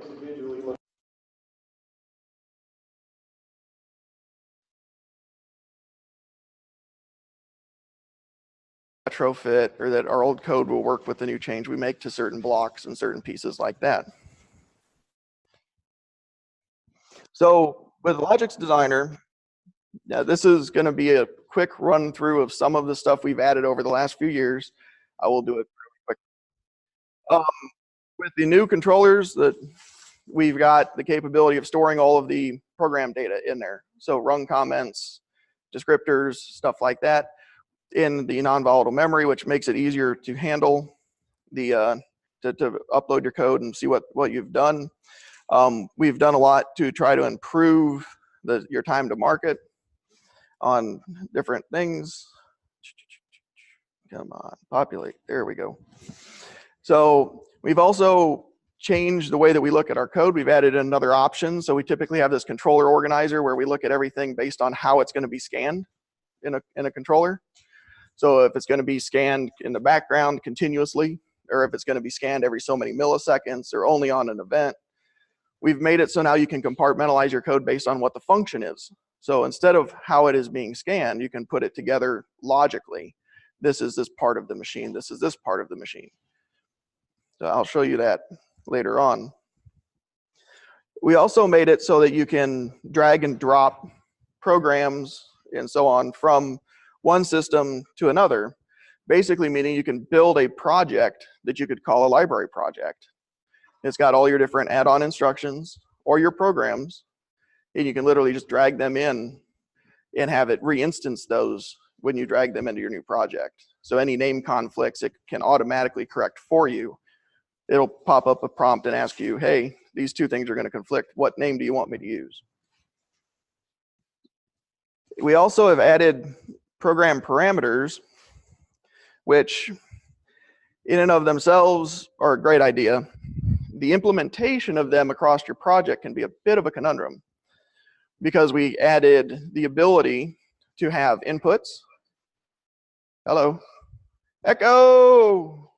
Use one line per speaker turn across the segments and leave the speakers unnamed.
individually look. Retrofit, or that our old code will work with the new change we make to certain blocks and certain pieces like that. So with Logix Designer, now this is going to be a quick run through of some of the stuff we've added over the last few years. I will do it really quick. With the new controllers, that we've got the capability of storing all of the program data in there. So run comments, descriptors, stuff like that, in the non-volatile memory, which makes it easier to handle the to upload your code and see what you've done. We've done a lot to try to improve your time to market on different things. Come on, populate. There we go. So we've also changed the way that we look at our code. We've added another option. So we typically have this controller organizer where we look at everything based on how it's going to be scanned in a controller. So if it's going to be scanned in the background continuously, or if it's going to be scanned every so many milliseconds, or only on an event, we've made it so now you can compartmentalize your code based on what the function is. So instead of how it is being scanned, you can put it together logically. This is this part of the machine. This is this part of the machine. So I'll show you that later on. We also made it so that you can drag and drop programs and so on from one system to another, basically meaning you can build a project that you could call a library project. It's got all your different add-on instructions or your programs, and you can literally just drag them in and have it re-instance those when you drag them into your new project. So any name conflicts, it can automatically correct for you. It'll pop up a prompt and ask you, hey, these two things are going to conflict. What name do you want me to use? We also have added program parameters, which in and of themselves are a great idea. The implementation of them across your project can be a bit of a conundrum, because we added the ability to have inputs. Hello. Echo.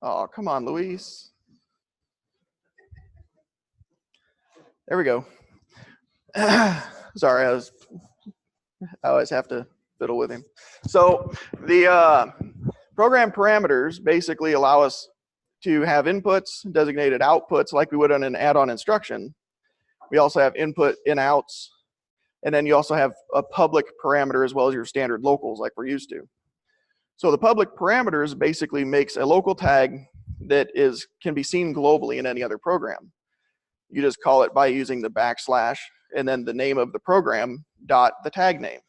Oh, come on, Luis. There we go. Sorry, I always have to fiddle with him. So the program parameters basically allow us to have inputs, designated outputs like we would on an add-on instruction. We also have input in outs, and then you also have a public parameter as well as your standard locals like we're used to. So the public parameters basically makes a local tag that can be seen globally in any other program. You just call it by using the backslash and then the name of the program dot the tag name.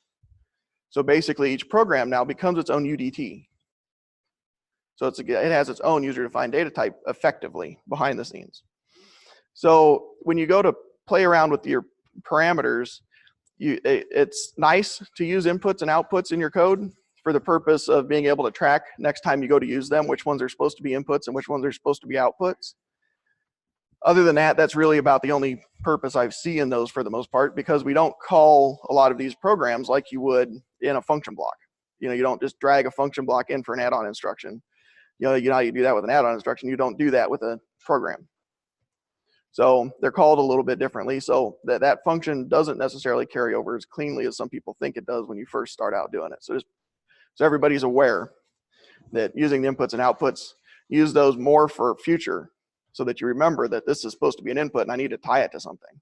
So basically each program now becomes its own UDT. So it has its own user-defined data type effectively behind the scenes. So when you go to play around with your parameters, it's nice to use inputs and outputs in your code for the purpose of being able to track next time you go to use them, which ones are supposed to be inputs and which ones are supposed to be outputs. Other than that, that's really about the only purpose I see in those for the most part, because we don't call a lot of these programs like you would in a function block. You don't just drag a function block in for an add-on instruction. You do that with an add-on instruction. You don't do that with a program. So they're called a little bit differently, so that function doesn't necessarily carry over as cleanly as some people think it does when you first start out doing it. So everybody's aware that using the inputs and outputs, use those more for future, so that you remember that this is supposed to be an input and I need to tie it to something,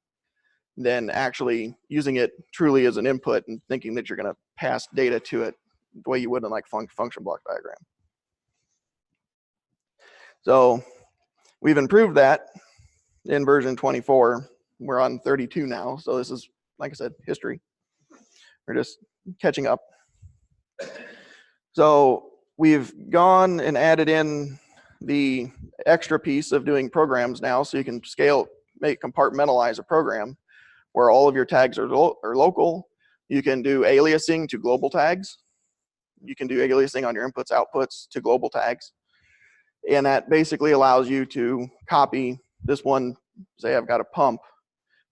than actually using it truly as an input and thinking that you're going to pass data to it the way you would in like function block diagram. So we've improved that in version 24. We're on 32 now, so this is, like I said, history. We're just catching up. So we've gone and added in the extra piece of doing programs now, so you can compartmentalize a program where all of your tags are local. You can do aliasing to global tags. You can do aliasing on your inputs, outputs to global tags. And that basically allows you to copy this one, say I've got a pump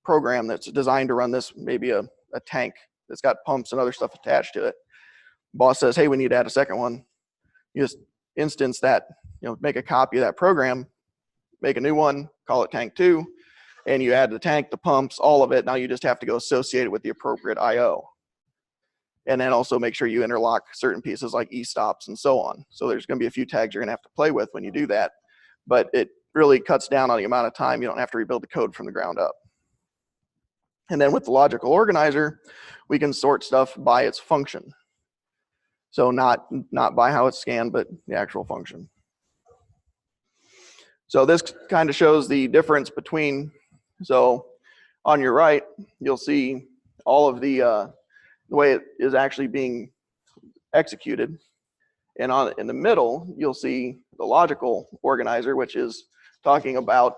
program that's designed to run this, maybe a tank that's got pumps and other stuff attached to it. Boss says, hey, we need to add a second one. You just instance that, make a copy of that program, make a new one, call it tank 2, and you add the tank, the pumps, all of it. Now you just have to go associate it with the appropriate IO. And then also make sure you interlock certain pieces like e-stops and so on. So there's going to be a few tags you're going to have to play with when you do that, but it really cuts down on the amount of time. You don't have to rebuild the code from the ground up. And then with the logical organizer, we can sort stuff by its function. So not by how it's scanned, but the actual function. So this kind of shows the difference between, so on your right, you'll see all of the way it is actually being executed. And in the middle, you'll see the logical organizer, which is talking about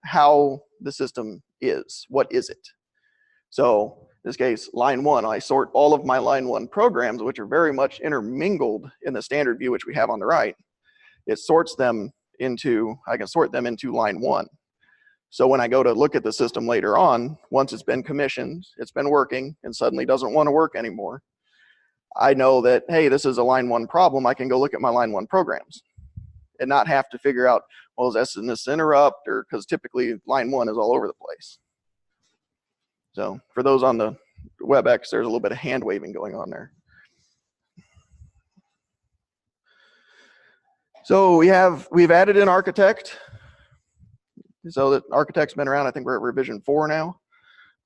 how the system is. What is it? So in this case, line 1, I sort all of my line 1 programs, which are very much intermingled in the standard view, which we have on the right. It sorts them into, I can sort them into line 1. So when I go to look at the system later on, once it's been commissioned, it's been working, and suddenly doesn't want to work anymore, I know that, hey, this is a line 1 problem. I can go look at my line 1 programs and not have to figure out, well, is this interrupt, or because typically line 1 is all over the place. So for those on the WebEx, there's a little bit of hand waving going on there. So we've added in Architect. So that Architect's been around. I think we're at revision 4 now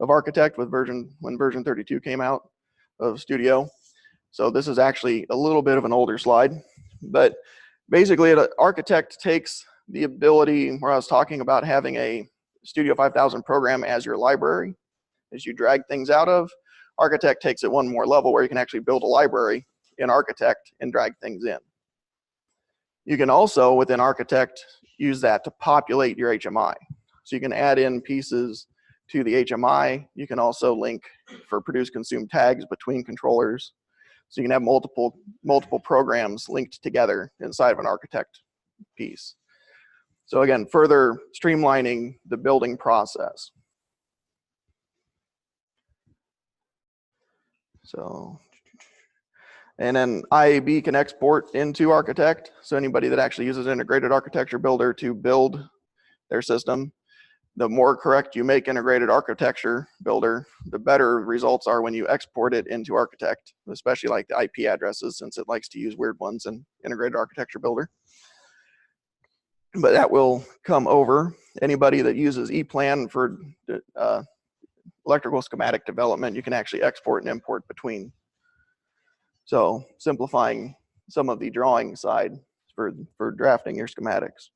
of Architect when version 32 came out of Studio. So this is actually a little bit of an older slide, but basically Architect takes the ability where I was talking about having a Studio 5000 program as your library, as you drag things out of. Architect takes it one more level where you can actually build a library in Architect and drag things in. You can also, within Architect, use that to populate your HMI. So you can add in pieces to the HMI. You can also link for produce consume tags between controllers. So you can have multiple programs linked together inside of an Architect piece. So again, further streamlining the building process. So, and then IAB can export into Architect. So anybody that actually uses Integrated Architecture Builder to build their system, the more correct you make Integrated Architecture Builder, the better results are when you export it into Architect, especially like the IP addresses, since it likes to use weird ones in Integrated Architecture Builder. But that will come over. Anybody that uses ePlan for electrical schematic development, you can actually export and import between. So simplifying some of the drawing side for drafting your schematics.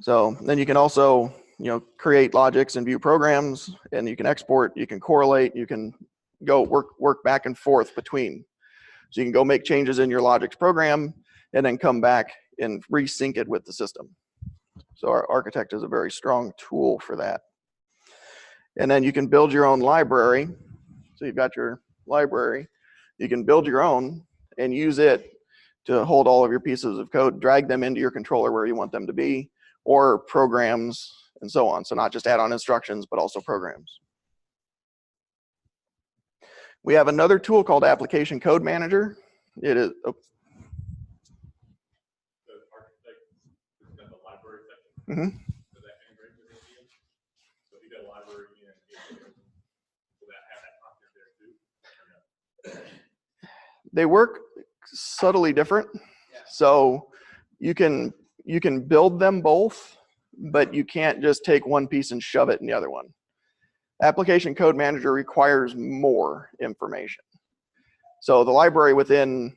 So then you can also, create logics and view programs, and you can export, you can correlate, you can go work back and forth between. So you can go make changes in your logics program and then come back and resync it with the system. So our Architect is a very strong tool for that. And then you can build your own library. So you've got your library. You can build your own and use it to hold all of your pieces of code, drag them into your controller where you want them to be, or programs and so on. So not just add-on instructions, but also programs. We have another tool called Application Code Manager. It is, Mm-hmm. They work subtly different. So you can build them both, but you can't just take one piece and shove it in the other one. Application Code Manager requires more information. So the library within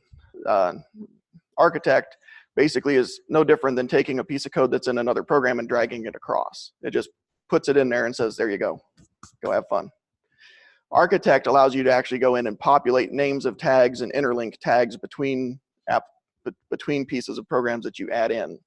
Architect basically is no different than taking a piece of code that's in another program and dragging it across. It just puts it in there and says, there you go have fun. Architect allows you to actually go in and populate names of tags and interlink tags between pieces of programs that you add in.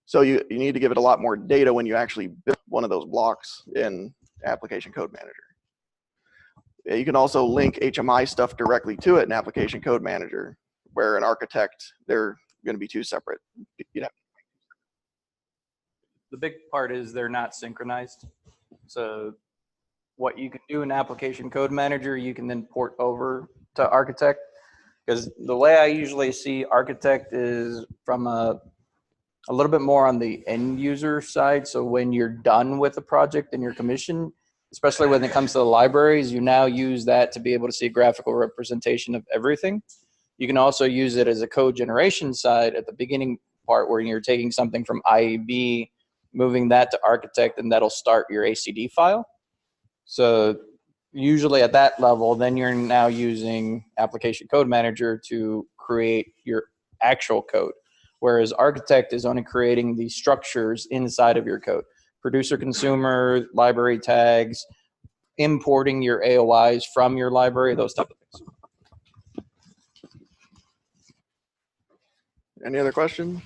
So you need to give it a lot more data when you actually build one of those blocks in Application Code Manager. You can also link HMI stuff directly to it in Application Code Manager, where in Architect, they're going to be two separate.
The big part is they're not synchronized. So what you can do in Application Code Manager, you can then port over to Architect. Because the way I usually see Architect is from a a little bit more on the end user side. So when you're done with the project and your commission, especially when it comes to the libraries, you now use that to be able to see a graphical representation of everything. You can also use it as a code generation side at the beginning part where you're taking something from IAB, moving that to architect, and that'll start your ACD file. So usually at that level, then you're now using application code manager to create your actual code. Whereas architect is only creating the structures inside of your code. Producer, consumer, library tags, importing your AOIs from your library, those type of things.
Any other questions?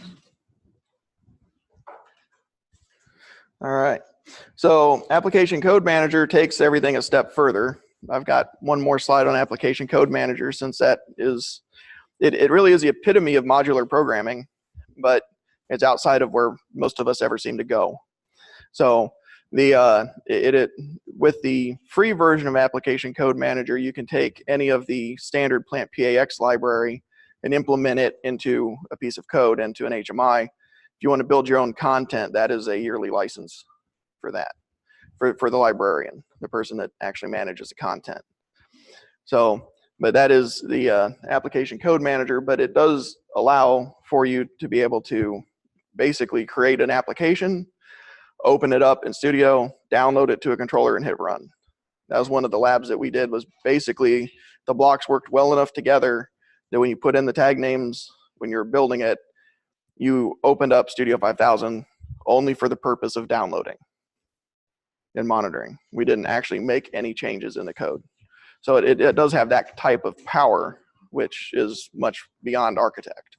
All right. So application code manager takes everything a step further. I've got one more slide on application code manager since that is, it really is the epitome of modular programming, but it's outside of where most of us ever seem to go. So with the free version of application code manager, you can take any of the standard plant PAX library and implement it into a piece of code, into an HMI. If you want to build your own content, that is a yearly license for that, for the librarian, the person that actually manages the content. So, but that is the application code manager, but it does allow for you to be able to basically create an application, open it up in Studio, download it to a controller, and hit run. That was one of the labs that we did, was basically the blocks worked well enough together that when you put in the tag names, when you're building it, you opened up Studio 5000 only for the purpose of downloading and monitoring. We didn't actually make any changes in the code. So it does have that type of power, which is much beyond architect.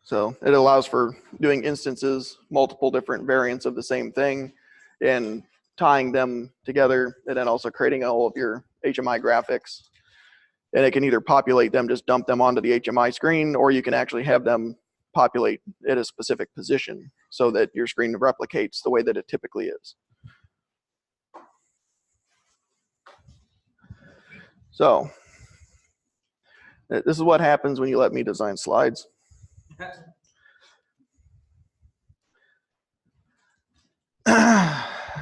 So it allows for doing instances, multiple different variants of the same thing, and tying them together, and then also creating all of your HMI graphics. And it can either populate them, just dump them onto the HMI screen, or you can actually have them populate at a specific position so that your screen replicates the way that it typically is. So this is what happens when you let me design slides.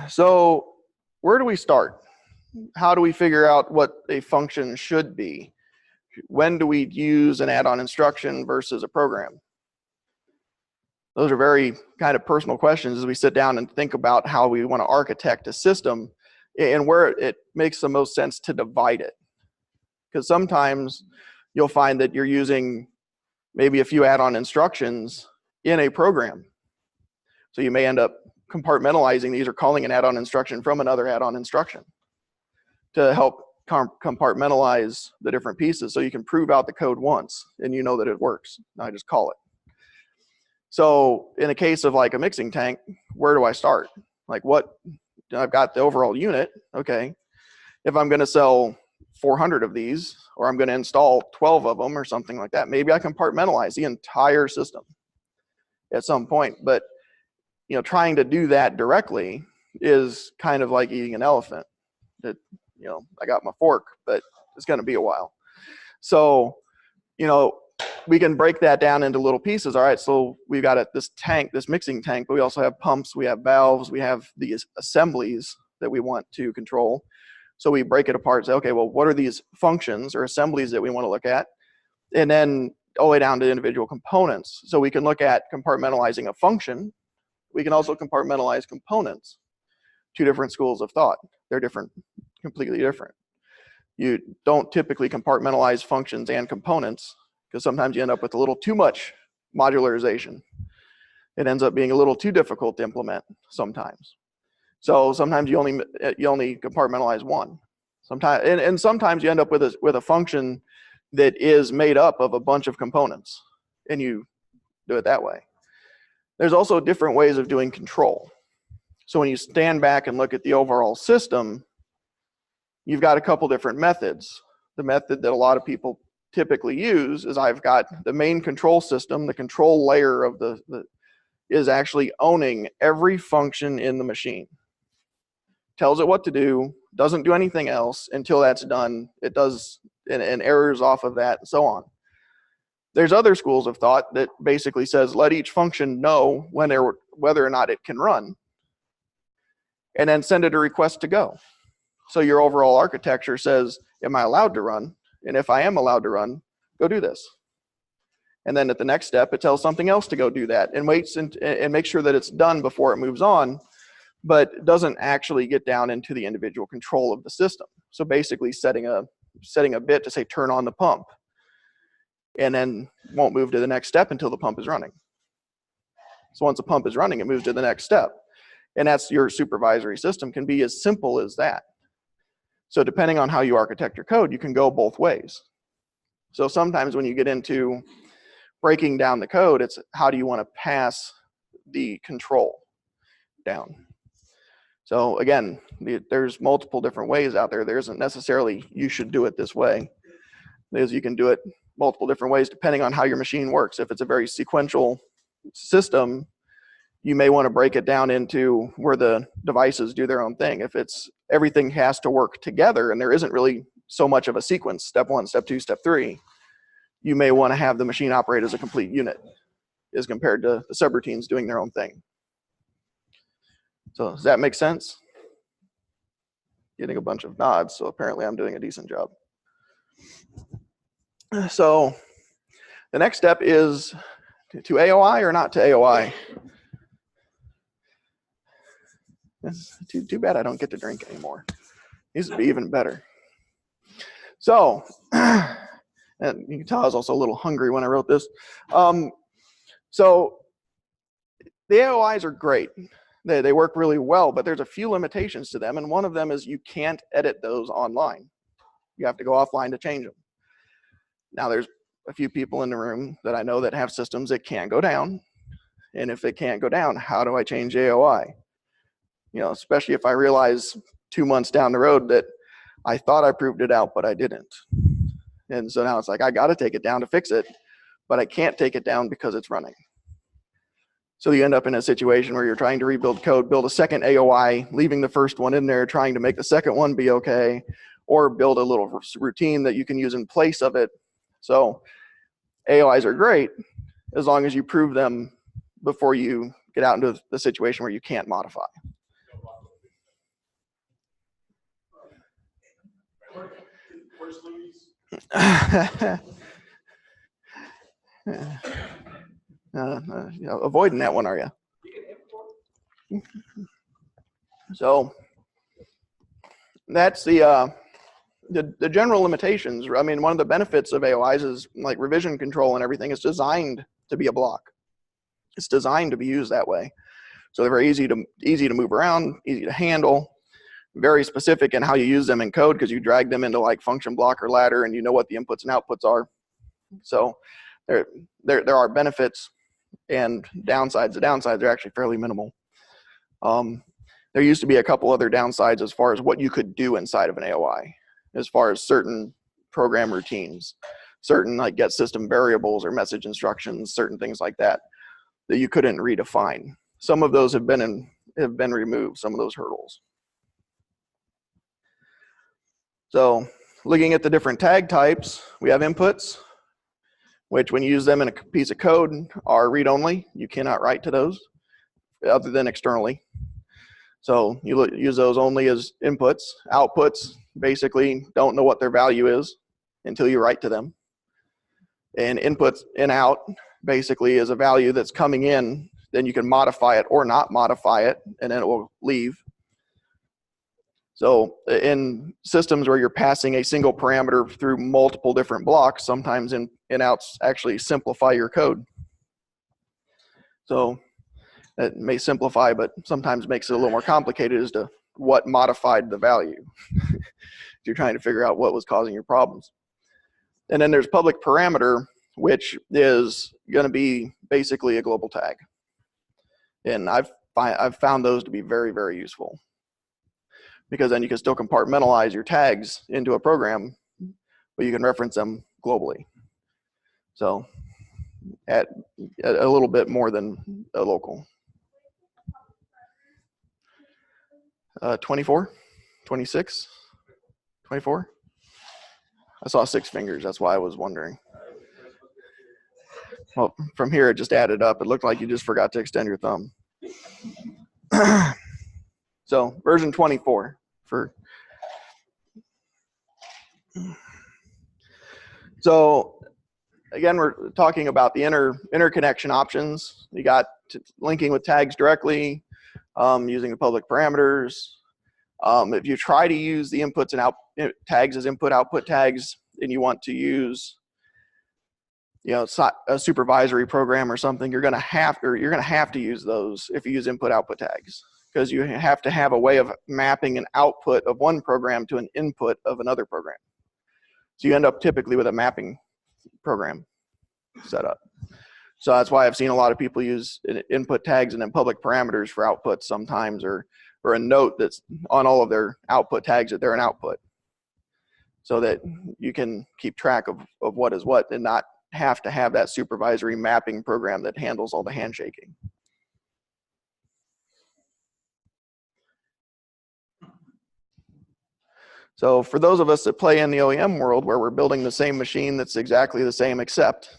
So where do we start? How do we figure out what a function should be? When do we use an add-on instruction versus a program? Those are very kind of personal questions as we sit down and think about how we want to architect a system and where it makes the most sense to divide it. Because sometimes you'll find that you're using maybe a few add-on instructions in a program. So you may end up compartmentalizing these or calling an add-on instruction from another add-on instruction to help compartmentalize the different pieces so you can prove out the code once and you know that it works. Now I just call it. So in a case of like a mixing tank, where do I start? Like I've got the overall unit, okay. If I'm gonna sell 400 of these, or I'm gonna install 12 of them or something like that, maybe I compartmentalize the entire system at some point. But trying to do that directly is kind of like eating an elephant. That I got my fork, but it's gonna be a while. So we can break that down into little pieces. All right, so we've got this tank, this mixing tank, but we also have pumps, we have valves, we have these assemblies that we want to control. So we break it apart and say, okay, well, what are these functions or assemblies that we want to look at? And then all the way down to individual components. So we can look at compartmentalizing a function. We can also compartmentalize components. Two different schools of thought. They're different, completely different. You don't typically compartmentalize functions and components because sometimes you end up with a little too much modularization. It ends up being a little too difficult to implement sometimes. So sometimes you only compartmentalize one. Sometimes and sometimes you end up with a function that is made up of a bunch of components, and you do it that way. There's also different ways of doing control. So when you stand back and look at the overall system, you've got a couple different methods. The method that a lot of people typically use is I've got the main control system, the control layer of is actually owning every function in the machine. Tells it what to do, doesn't do anything else until that's done. It does, and errors off of that, and so on. There's other schools of thought that basically says let each function know whether or not it can run, and then send it a request to go. So your overall architecture says, am I allowed to run? And if I am allowed to run, go do this. And then at the next step, it tells something else to go do that and waits and makes sure that it's done before it moves on, but doesn't actually get down into the individual control of the system. So basically setting a bit to say turn on the pump, and then won't move to the next step until the pump is running. So once the pump is running, it moves to the next step. And that's your supervisory system, can be as simple as that. So depending on how you architect your code, you can go both ways. So sometimes when you get into breaking down the code, it's how do you want to pass the control down? So again, there's multiple different ways out there. There isn't necessarily you should do it this way. Because you can do it multiple different ways depending on how your machine works. If it's a very sequential system, you may want to break it down into where the devices do their own thing. If it's everything has to work together and there isn't really so much of a sequence, step 1, step 2, step 3, you may want to have the machine operate as a complete unit as compared to the subroutines doing their own thing. So does that make sense? Getting a bunch of nods, so apparently I'm doing a decent job. So the next step is to AOI or not to AOI? It's too bad I don't get to drink anymore. These would be even better. So, and you can tell I was also a little hungry when I wrote this. So the AOIs are great. They work really well, but there's a few limitations to them, and one of them is you can't edit those online. You have to go offline to change them. Now there's a few people in the room that I know that have systems that can't go down, and if it can't go down, how do I change AOI? You know, especially if I realize 2 months down the road that I thought I proved it out, but I didn't. And so now it's like, I got to take it down to fix it, but I can't take it down because it's running. So you end up in a situation where you're trying to rebuild code, build a second AOI, leaving the first one in there, trying to make the second one be okay, or build a little routine that you can use in place of it. So AOIs are great as long as you prove them before you get out into the situation where you can't modify. Avoiding that one, are you? So that's the general limitations. I mean, one of the benefits of AOIs is like revision control and everything is designed to be a block. It's designed to be used that way. So they're very easy to move around, easy to handle, very specific in how you use them in code because you drag them into like function block or ladder and you know what the inputs and outputs are. So there are benefits and downsides. The downsides are actually fairly minimal. There used to be a couple other downsides as far as what you could do inside of an AOI, as far as certain program routines, certain like get system variables or message instructions, certain things like that you couldn't redefine. Some of those have been removed, some of those hurdles. So looking at the different tag types, we have inputs, which when you use them in a piece of code are read-only. You cannot write to those other than externally. So you use those only as inputs. Outputs basically don't know what their value is until you write to them. And inputs in out basically is a value that's coming in, then you can modify it or not modify it, and then it will leave. So in systems where you're passing a single parameter through multiple different blocks, sometimes in-outs actually simplify your code. So it may simplify, but sometimes makes it a little more complicated as to what modified the value. You're trying to figure out what was causing your problems. And then there's public parameter, which is going to be basically a global tag. And I've found those to be very, very useful, because then you can still compartmentalize your tags into a program, but you can reference them globally. So at a little bit more than a local. 24, 26, 24. I saw 6 fingers. That's why I was wondering. Well, from here it just added up. It looked like you just forgot to extend your thumb. So version 24 for. So again, we're talking about the interconnection options. You got linking with tags directly, using the public parameters. If you try to use the inputs and tags as input-output tags, and you want to use, a supervisory program or something, you're going to have to use those if you use input-output tags, because you have to have a way of mapping an output of one program to an input of another program. So you end up typically with a mapping program set up. So that's why I've seen a lot of people use input tags and then public parameters for outputs sometimes, or a note that's on all of their output tags that they're an output, so that you can keep track of what is what and not have to have that supervisory mapping program that handles all the handshaking. So for those of us that play in the OEM world where we're building the same machine that's exactly the same, except,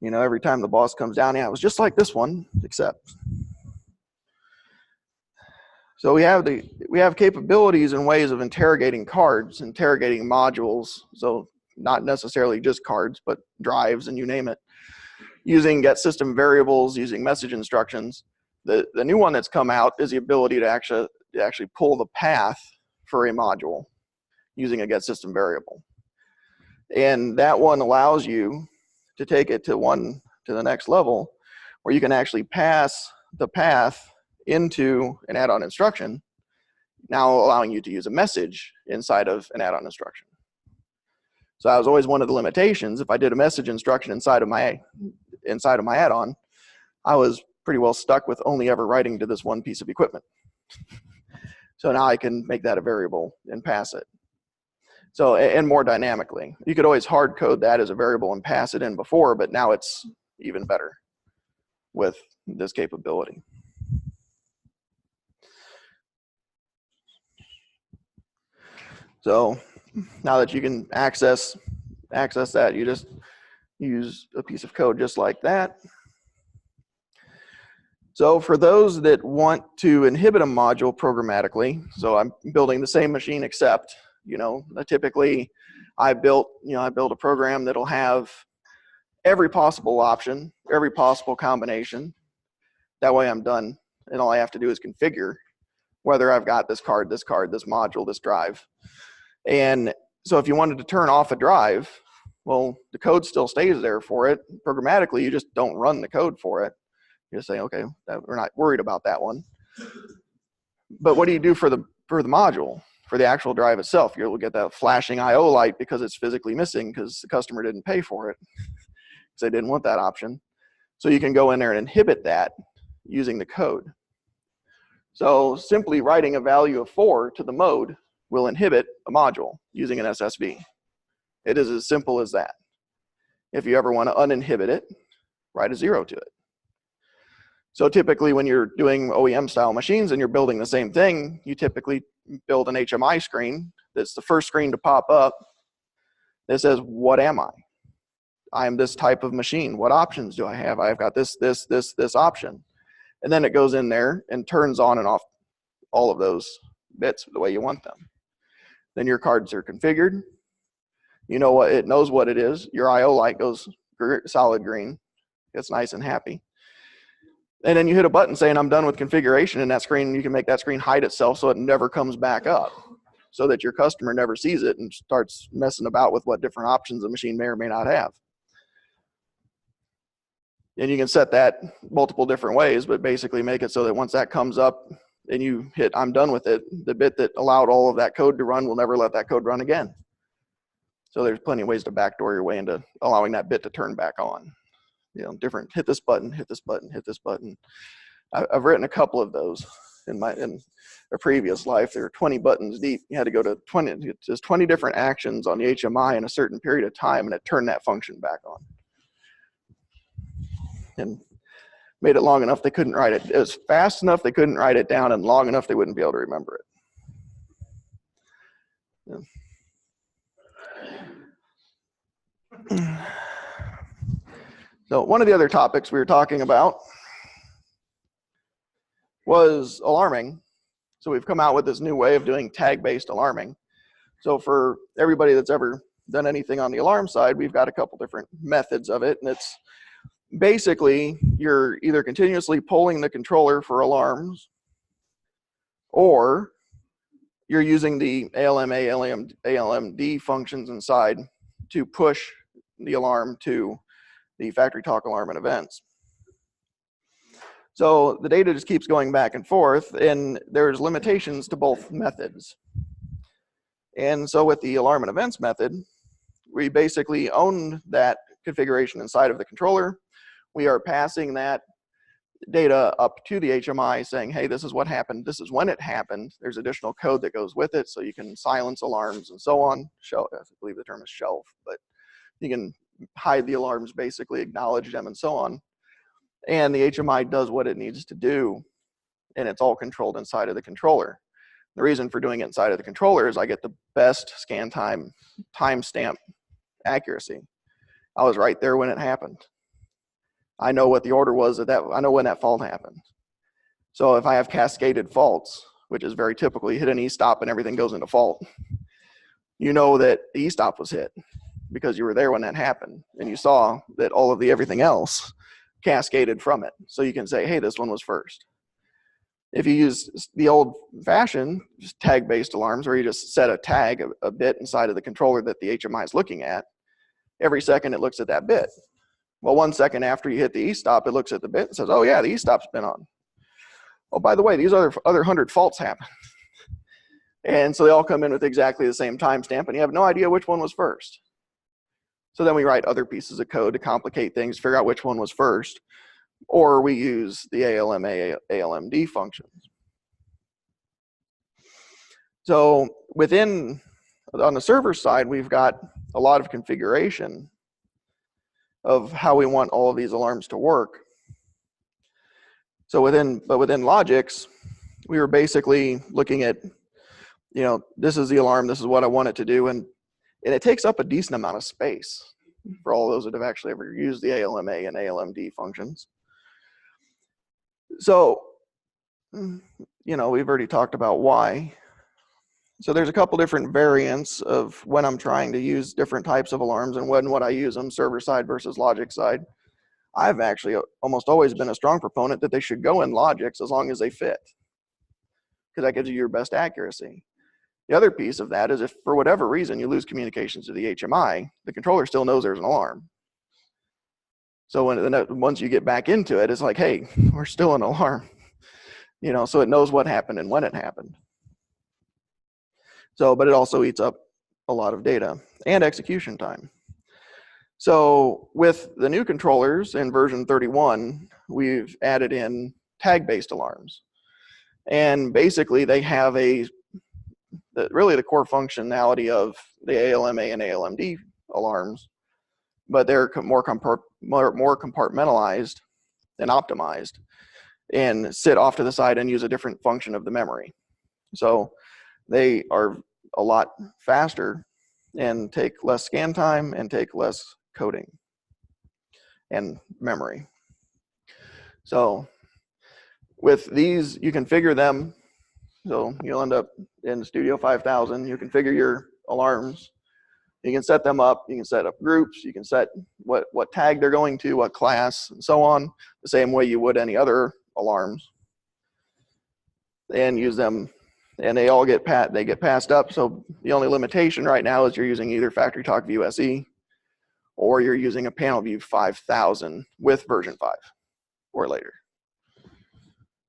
every time the boss comes down, yeah, it was just like this one, except. So we have capabilities and ways of interrogating cards, interrogating modules. So not necessarily just cards, but drives and you name it, using get system variables, using message instructions. The new one that's come out is the ability to actually pull the path for a module using a get system variable. And that one allows you to take it to the next level, where you can actually pass the path into an add-on instruction, now allowing you to use a message inside of an add-on instruction. So that was always one of the limitations. If I did a message instruction inside of my add-on, I was pretty well stuck with only ever writing to this one piece of equipment. So now I can make that a variable and pass it. So, and more dynamically. You could always hard code that as a variable and pass it in before, but now it's even better with this capability. So now that you can access that, you just use a piece of code just like that. So for those that want to inhibit a module programmatically, so I'm building the same machine except, typically I built a program that'll have every possible option, every possible combination. That way I'm done, and all I have to do is configure whether I've got this card, this module, this drive. And so if you wanted to turn off a drive, well, the code still stays there for it. Programmatically, you just don't run the code for it. You just say, okay, we're not worried about that one. But what do you do for the module, for the actual drive itself? You'll get that flashing IO light because it's physically missing because the customer didn't pay for it because they didn't want that option. So you can go in there and inhibit that using the code. So simply writing a value of 4 to the mode will inhibit a module using an SSV. It is as simple as that. If you ever want to uninhibit it, write a 0 to it. So typically when you're doing OEM style machines and you're building the same thing, you typically build an HMI screen. That's the first screen to pop up that says, what am I? I am this type of machine. What options do I have? I've got this option. And then it goes in there and turns on and off all of those bits the way you want them. Then your cards are configured. You know what, it knows what it is. Your IO light goes solid green. It's nice and happy. And then you hit a button saying I'm done with configuration, and that screen, you can make that screen hide itself so it never comes back up, so that your customer never sees it and starts messing about with what different options the machine may or may not have. And you can set that multiple different ways, but basically make it so that once that comes up and you hit I'm done with it, the bit that allowed all of that code to run will never let that code run again. So there's plenty of ways to backdoor your way into allowing that bit to turn back on. Different, hit this button, hit this button, hit this button. I've written a couple of those in a previous life. There were 20 buttons deep. You had to go to 20 different actions on the HMI in a certain period of time, and it turned that function back on. And made it long enough they couldn't write it. It was fast enough they couldn't write it down, and long enough they wouldn't be able to remember it. Yeah. So one of the other topics we were talking about was alarming. So we've come out with this new way of doing tag-based alarming. So for everybody that's ever done anything on the alarm side, we've got a couple different methods of it. And it's basically you're either continuously polling the controller for alarms, or you're using the ALMA, ALMD functions inside to push the alarm to the factory talk alarm and events. So the data just keeps going back and forth, and there's limitations to both methods. And so with the alarm and events method, we basically own that configuration inside of the controller. We are passing that data up to the HMI saying, hey, this is what happened, this is when it happened. There's additional code that goes with it, so you can silence alarms and so on. I believe the term is shelf, but you can hide the alarms, basically acknowledge them and so on. And the HMI does what it needs to do, and it's all controlled inside of the controller. The reason for doing it inside of the controller is I get the best scan time, timestamp accuracy. I was right there when it happened. I know what the order was I know when that fault happened. So if I have cascaded faults, which is very typical, you hit an E-stop and everything goes into fault, you know that the E-stop was hit because you were there when that happened, and you saw that all of the everything else cascaded from it. So you can say, hey, this one was first. If you use the old-fashioned tag-based alarms, where you just set a tag, a bit inside of the controller that the HMI is looking at, every second it looks at that bit. Well, 1 second after you hit the E-stop, it looks at the bit and says, oh yeah, the E-stop's been on. Oh, by the way, these other 100 faults happened. And so they all come in with exactly the same timestamp, and you have no idea which one was first. So then we write other pieces of code to complicate things, figure out which one was first, or we use the ALMA, ALMD functions. So on the server side, we've got a lot of configuration of how we want all of these alarms to work. So within Logix, we were basically looking at, this is the alarm, this is what I want it to do, and it takes up a decent amount of space for all those that have actually ever used the ALMA and ALMD functions. So, we've already talked about why. So there's a couple different variants of when I'm trying to use different types of alarms and when would I use them, server side versus Logix side. I've actually almost always been a strong proponent that they should go in Logix as long as they fit, because that gives you your best accuracy. The other piece of that is if for whatever reason you lose communications to the HMI, the controller still knows there's an alarm. So once you get back into it, it's like, hey, we're still an alarm, so it knows what happened and when it happened. So, but it also eats up a lot of data and execution time. So with the new controllers in version 31, we've added in tag-based alarms. And basically they have really the core functionality of the ALMA and ALMD alarms, but they're more compartmentalized and optimized and sit off to the side and use a different function of the memory. So they are a lot faster and take less scan time and take less coding and memory. So with these, you configure them. So you'll end up in Studio 5000, you configure your alarms. You can set them up, you can set up groups, you can set what tag they're going to, what class, and so on, the same way you would any other alarms. And use them, and they all get passed up. So the only limitation right now is you're using either Factory Talk View SE, or you're using a Panel View 5000 with version 5 or later.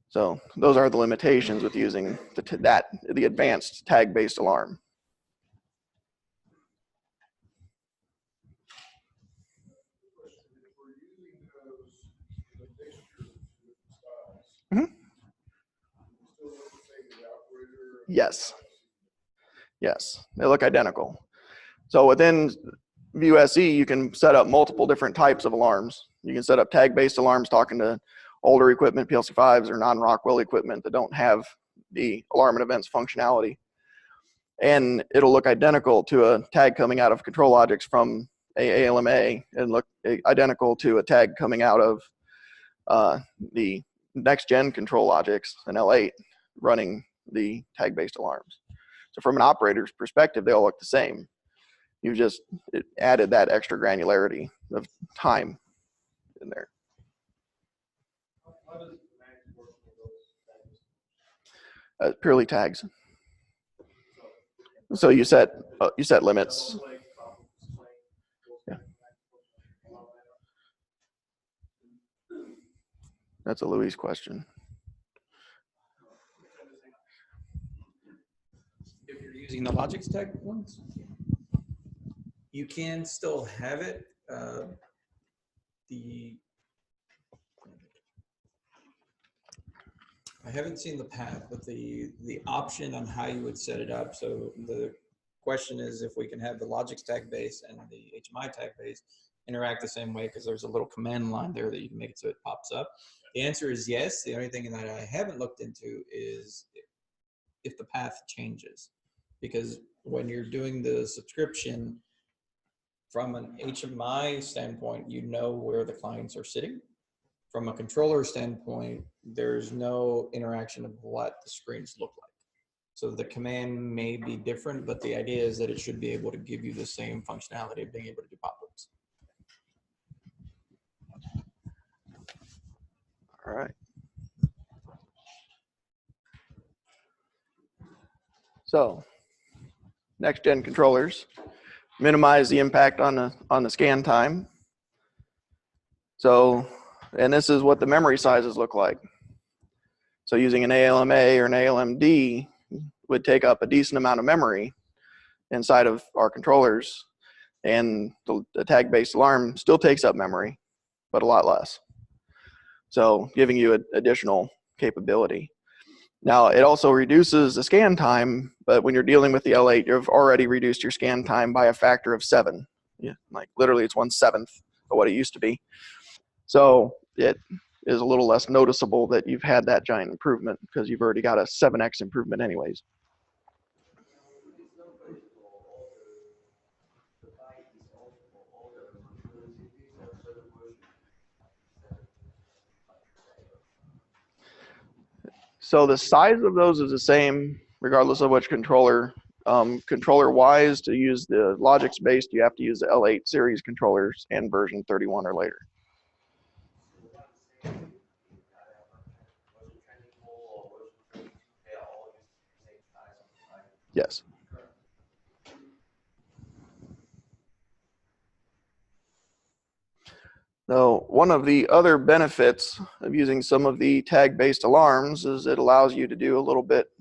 So those are the limitations with using the advanced tag-based alarm. Mm-hmm. Yes. Yes, they look identical. So within View SE, you can set up multiple different types of alarms. You can set up tag-based alarms talking to older equipment, PLC5s or non-Rockwell equipment that don't have the alarm and events functionality. And it'll look identical to a tag coming out of ControlLogix from ALMA and look identical to a tag coming out of the next gen control logics, an L8, running the tag-based alarms. So from an operator's perspective, they all look the same. You've just added that extra granularity of time in there. Purely tags. So you set limits. Yeah. That's a Louis question.
If you're using the Logix tag ones, you can still have it. I haven't seen the path, but the option on how you would set it up. So the question is if we can have the Logix tag base and the HMI tag base interact the same way, because there's a little command line there that you can make it so it pops up. The answer is yes. The only thing that I haven't looked into is if the path changes, because when you're doing the subscription from an HMI standpoint, you know where the clients are sitting. From a controller standpoint, there's no interaction of what the screens look like. So the command may be different, but the idea is that it should be able to give you the same functionality of being able to do pop-ups.
All right. So next gen controllers minimize the impact on the scan time. So, and this is what the memory sizes look like. So using an ALMA or an ALMD would take up a decent amount of memory inside of our controllers, and the tag-based alarm still takes up memory, but a lot less. So giving you additional capability. Now, it also reduces the scan time, but when you're dealing with the L8, you've already reduced your scan time by a factor of 7. Yeah, like literally it's 1/7 of what it used to be. So it is a little less noticeable that you've had that giant improvement because you've already got a 7x improvement anyways. So the size of those is the same regardless of which controller. Controller-wise, to use the Logix-based, you have to use the L8 series controllers and version 31 or later. Yes. Now, one of the other benefits of using some of the tag-based alarms is it allows you to do a little bit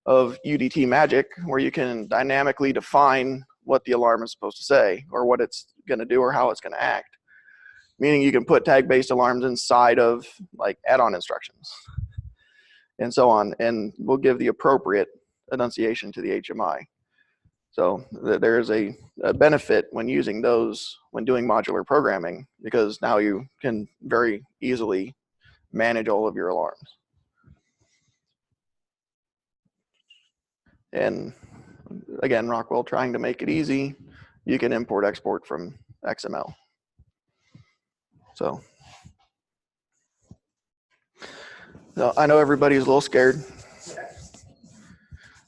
of UDT magic, where you can dynamically define what the alarm is supposed to say, or what it's going to do, or how it's going to act. Meaning you can put tag-based alarms inside of like add-on instructions and so on, and we'll give the appropriate enunciation to the HMI. So there is a benefit when using those when doing modular programming, because now you can very easily manage all of your alarms. And again, Rockwell trying to make it easy, you can import export from XML. So I know everybody's a little scared.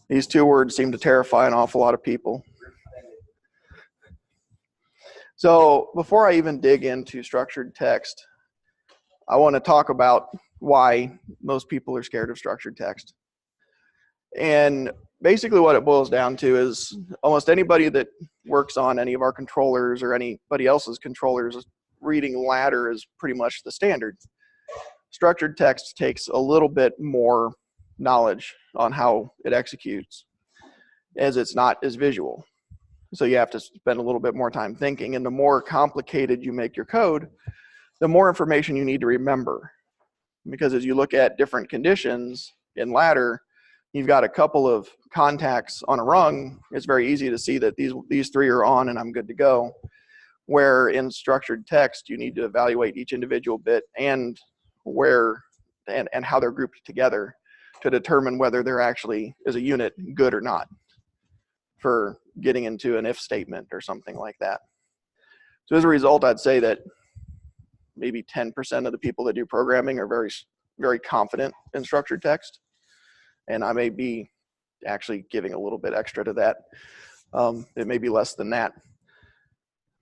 These two words seem to terrify an awful lot of people. So before I even dig into structured text, I want to talk about why most people are scared of structured text. And basically what it boils down to is almost anybody that works on any of our controllers or anybody else's controllers, reading ladder is pretty much the standard. Structured text takes a little bit more knowledge on how it executes, as it's not as visual. So you have to spend a little bit more time thinking, and the more complicated you make your code, the more information you need to remember. Because as you look at different conditions in ladder, you've got a couple of contacts on a rung, it's very easy to see that these three are on and I'm good to go. Where in structured text, you need to evaluate each individual bit and where and how they're grouped together to determine whether they're actually, as a unit, good or not for getting into an if statement or something like that. So as a result, I'd say that maybe 10% of the people that do programming are very, very confident in structured text. And I may be actually giving a little bit extra to that. It may be less than that.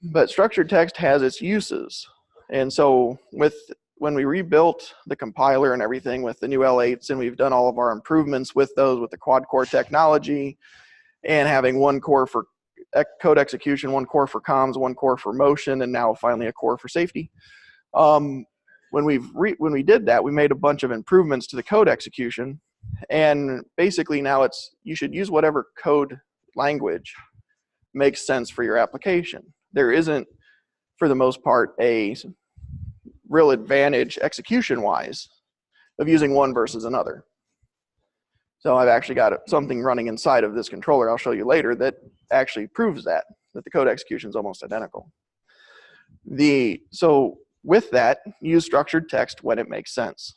But structured text has its uses. And so when we rebuilt the compiler and everything with the new L8s, and we've done all of our improvements with those with the quad core technology, and having one core for code execution, one core for comms, one core for motion, and now finally a core for safety. When we did that, we made a bunch of improvements to the code execution, and basically now you should use whatever code language makes sense for your application. There isn't, for the most part, a real advantage execution-wise of using one versus another. So I've actually got something running inside of this controller I'll show you later that actually proves that the code execution is almost identical. So with that, use structured text when it makes sense.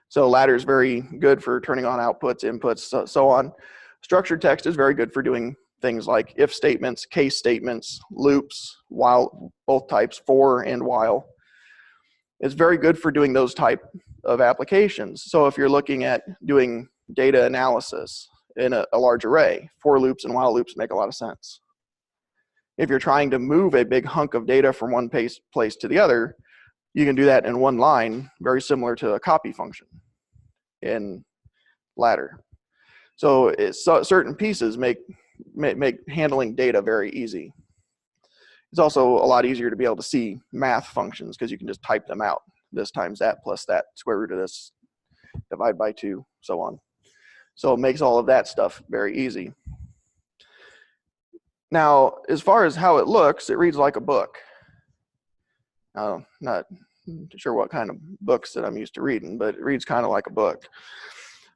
So ladder is very good for turning on outputs, inputs, so on. Structured text is very good for doing things like if statements, case statements, loops, while, both types, for and while. It's very good for doing those type of applications. So if you're looking at doing data analysis in a large array, for loops and while loops make a lot of sense. If you're trying to move a big hunk of data from one place to the other, you can do that in one line, very similar to a copy function in ladder. So certain pieces make handling data very easy. It's also a lot easier to be able to see math functions because you can just type them out. This times that plus that, square root of this, divide by 2, so on. So it makes all of that stuff very easy. Now, as far as how it looks, it reads like a book. Not sure what kind of books that I'm used to reading, but it reads kind of like a book.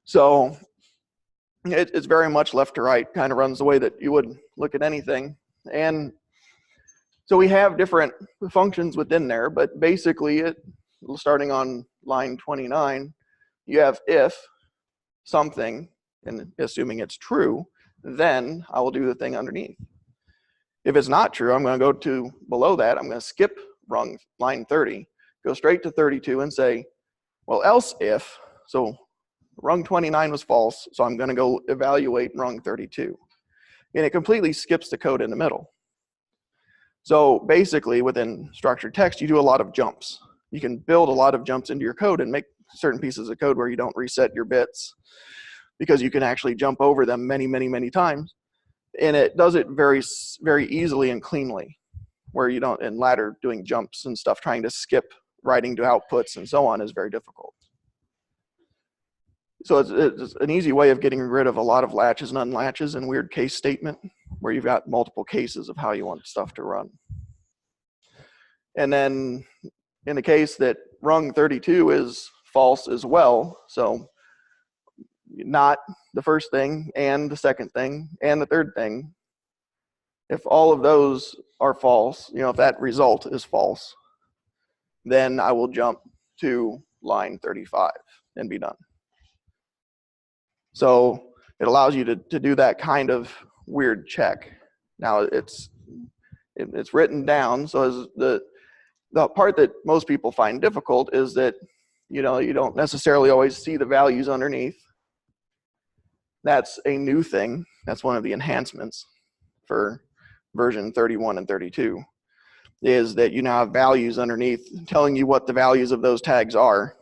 So it's very much left to right, kind of runs the way that you would look at anything. And so we have different functions within there, but basically starting on line 29, you have if something, and assuming it's true, then I will do the thing underneath. If it's not true, I'm going to go to below that. I'm going to skip line 30, go straight to 32 and say, well, else if, so rung 29 was false, so I'm going to go evaluate rung 32. And it completely skips the code in the middle. So basically, within structured text, you do a lot of jumps. You can build a lot of jumps into your code and make certain pieces of code where you don't reset your bits because you can actually jump over them many, many, many times. And it does it very, very easily and cleanly, where you don't, in ladder, doing jumps and stuff, trying to skip writing to outputs and so on is very difficult. So it's an easy way of getting rid of a lot of latches and unlatches and weird case statement where you've got multiple cases of how you want stuff to run. And then in the case that rung 32 is false as well, so not the first thing and the second thing and the third thing, if all of those are false, if that result is false, then I will jump to line 35 and be done. So it allows you to do that kind of weird check. Now it's written down, so as the part that most people find difficult is that you don't necessarily always see the values underneath. That's a new thing. That's one of the enhancements for version 31 and 32, is that you now have values underneath telling you what the values of those tags are.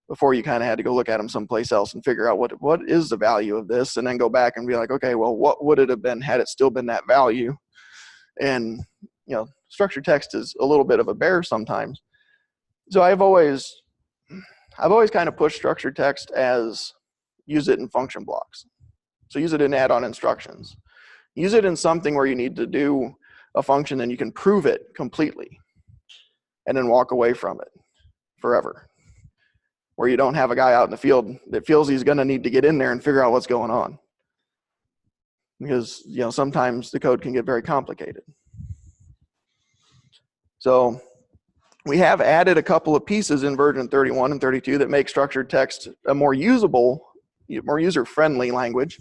Before you kind of had to go look at them someplace else and figure out what is the value of this, and then go back and be like, okay, well, what would it have been had it still been that value? And structured text is a little bit of a bear sometimes. So I've always kind of pushed structured text as use it in function blocks. So use it in add-on instructions. Use it in something where you need to do a function and you can prove it completely and then walk away from it forever. Where you don't have a guy out in the field that feels he's going to need to get in there and figure out what's going on. Because sometimes the code can get very complicated. So we have added a couple of pieces in version 31 and 32 that make structured text a more usable, more user-friendly language.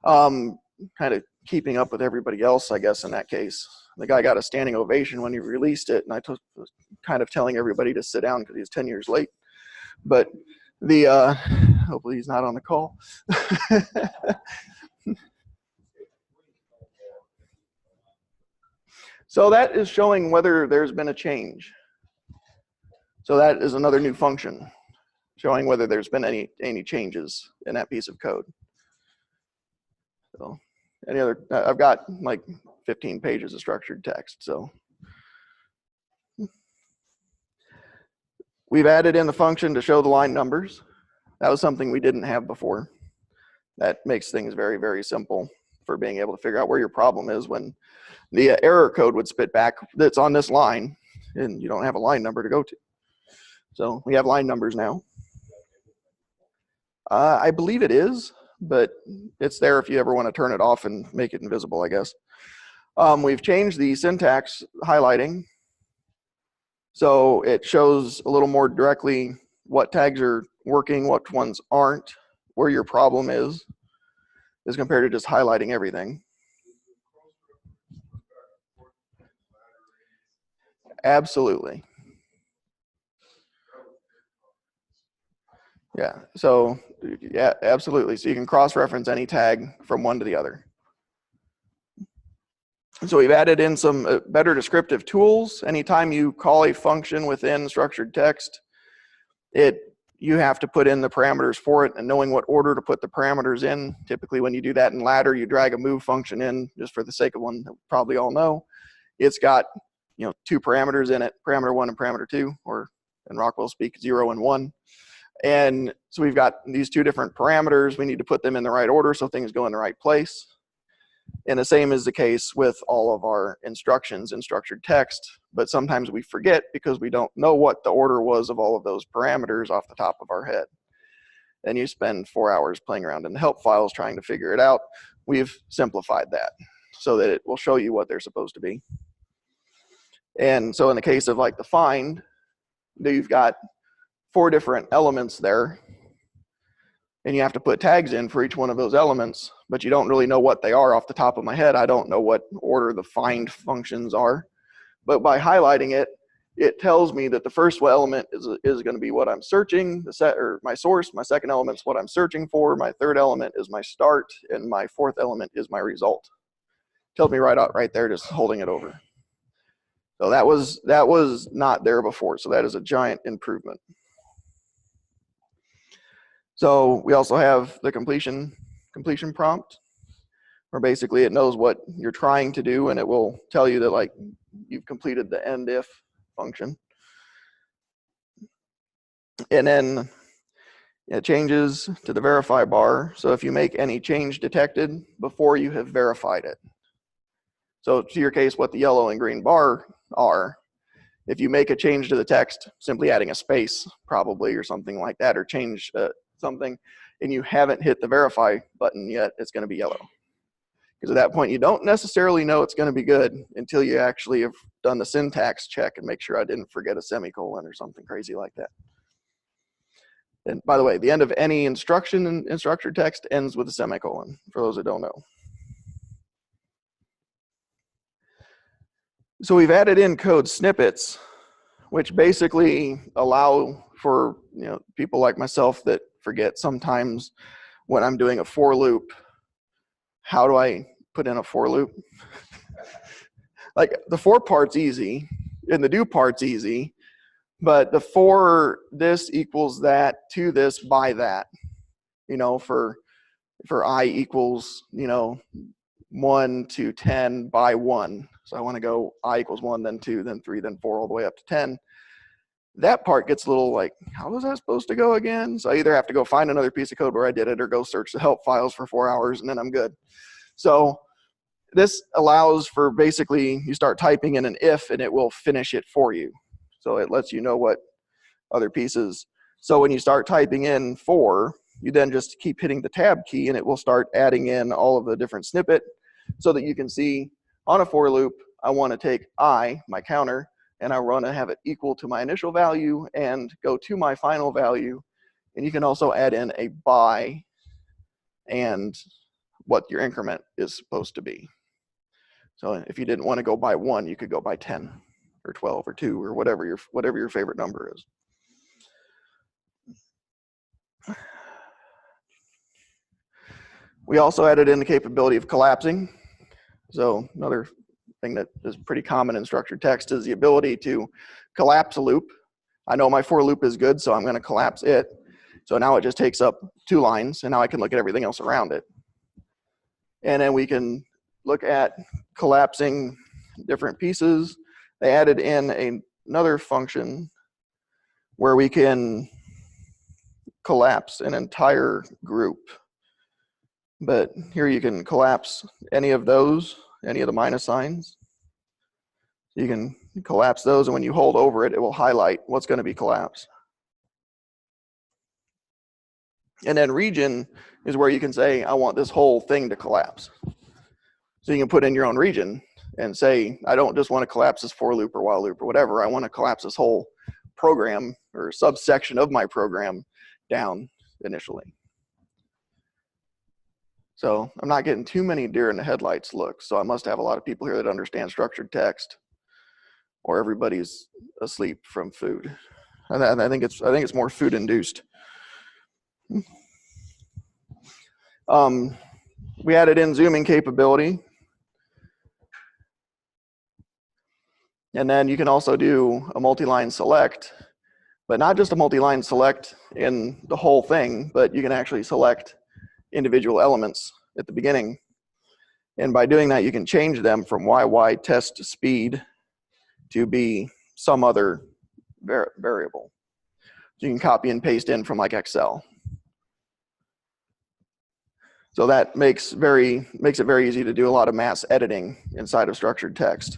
Kind of keeping up with everybody else, I guess, in that case. The guy got a standing ovation when he released it, and I was kind of telling everybody to sit down because he's 10 years late. But the hopefully he's not on the call. So that is showing whether there's been a change. So that is another new function, showing whether there's been any changes in that piece of code. So any other, I've got like 15 pages of structured text. So we've added in the function to show the line numbers. That was something we didn't have before. That makes things very, very simple for being able to figure out where your problem is when the error code would spit back that's on this line and you don't have a line number to go to. So we have line numbers now. I believe it is, but it's there if you ever want to turn it off and make it invisible, I guess. We've changed the syntax highlighting. So it shows a little more directly what tags are working, what ones aren't, where your problem is, as compared to just highlighting everything. Absolutely. Yeah, so yeah, absolutely. So you can cross-reference any tag from one to the other. So we've added in some better descriptive tools. Anytime you call a function within structured text, you have to put in the parameters for it and knowing what order to put the parameters in. Typically when you do that in ladder, you drag a move function in just for the sake of one that we probably all know. It's got, you know, 2 parameters in it, parameter 1 and parameter 2, or in Rockwell speak, 0 and 1. And so we've got these 2 different parameters. We need to put them in the right order so things go in the right place. And the same is the case with all of our instructions in structured text, but sometimes we forget because we don't know what the order was of all of those parameters off the top of our head. And you spend 4 hours playing around in the help files trying to figure it out. We've simplified that so that it will show you what they're supposed to be. And so in the case of like the find, you've got 4 different elements there, and you have to put tags in for each one of those elements, but you don't really know what they are off the top of my head. I don't know what order the find functions are, but by highlighting it, it tells me that the first element is going to be what I'm searching, my source, my second element is what I'm searching for, my third element is my start, and my fourth element is my result. Tells me right there, just holding it over. So that was not there before, so that is a giant improvement. So we also have the completion prompt, where basically it knows what you're trying to do and it will tell you that like you've completed the end if function. And then it changes to the verify bar. So if you make any change detected before you have verified it. So to your case, what the yellow and green bar are, if you make a change to the text, simply adding a space probably or something like that, or change something, and you haven't hit the verify button yet, it's going to be yellow. Because at that point, you don't necessarily know it's going to be good until you actually have done the syntax check and make sure I didn't forget a semicolon or something crazy like that. And by the way, the end of any instruction in structured text ends with a semicolon, for those that don't know. So we've added in code snippets, which basically allow for people like myself that forget sometimes when I'm doing a for loop, how do I put in a for loop? Like the for part's easy and the do part's easy, but the for this equals that to this by that, for I equals 1 to 10 by 1. So I want to go I equals 1, then 2, then 3, then 4, all the way up to 10. That part gets a little like, how was that supposed to go again? So I either have to go find another piece of code where I did it or go search the help files for 4 hours and then I'm good. So this allows for basically you start typing in an if and it will finish it for you. So it lets you know what other pieces. So when you start typing in for, you then just keep hitting the tab key and it will start adding in all of the different snippet so that you can see on a for loop, I want to take I, my counter, and I want to have it equal to my initial value and go to my final value. And you can also add in a by and what your increment is supposed to be. So if you didn't want to go by 1, you could go by 10 or 12 or 2 or whatever your favorite number is. We also added in the capability of collapsing. So another thing that is pretty common in structured text is the ability to collapse a loop. I know my for loop is good, so I'm going to collapse it. So now it just takes up 2 lines, and now I can look at everything else around it. And then we can look at collapsing different pieces. They added in another function where we can collapse an entire group. But here you can collapse any of those, any of the minus signs. You can collapse those, and when you hold over it, it will highlight what's going to be collapsed. And then region is where you can say, I want this whole thing to collapse. So you can put in your own region and say, I don't just want to collapse this for loop or while loop or whatever. I want to collapse this whole program or subsection of my program down initially. So I'm not getting too many deer in the headlights looks. So I must have a lot of people here that understand structured text, or everybody's asleep from food. I think it's more food induced. We added in zooming capability. And then you can also do a multi-line select, but not just a multi-line select in the whole thing, but you can actually select individual elements at the beginning. And by doing that, you can change them from YY test speed to be some other variable. So you can copy and paste in from like Excel. So that makes it very easy to do a lot of mass editing inside of structured text.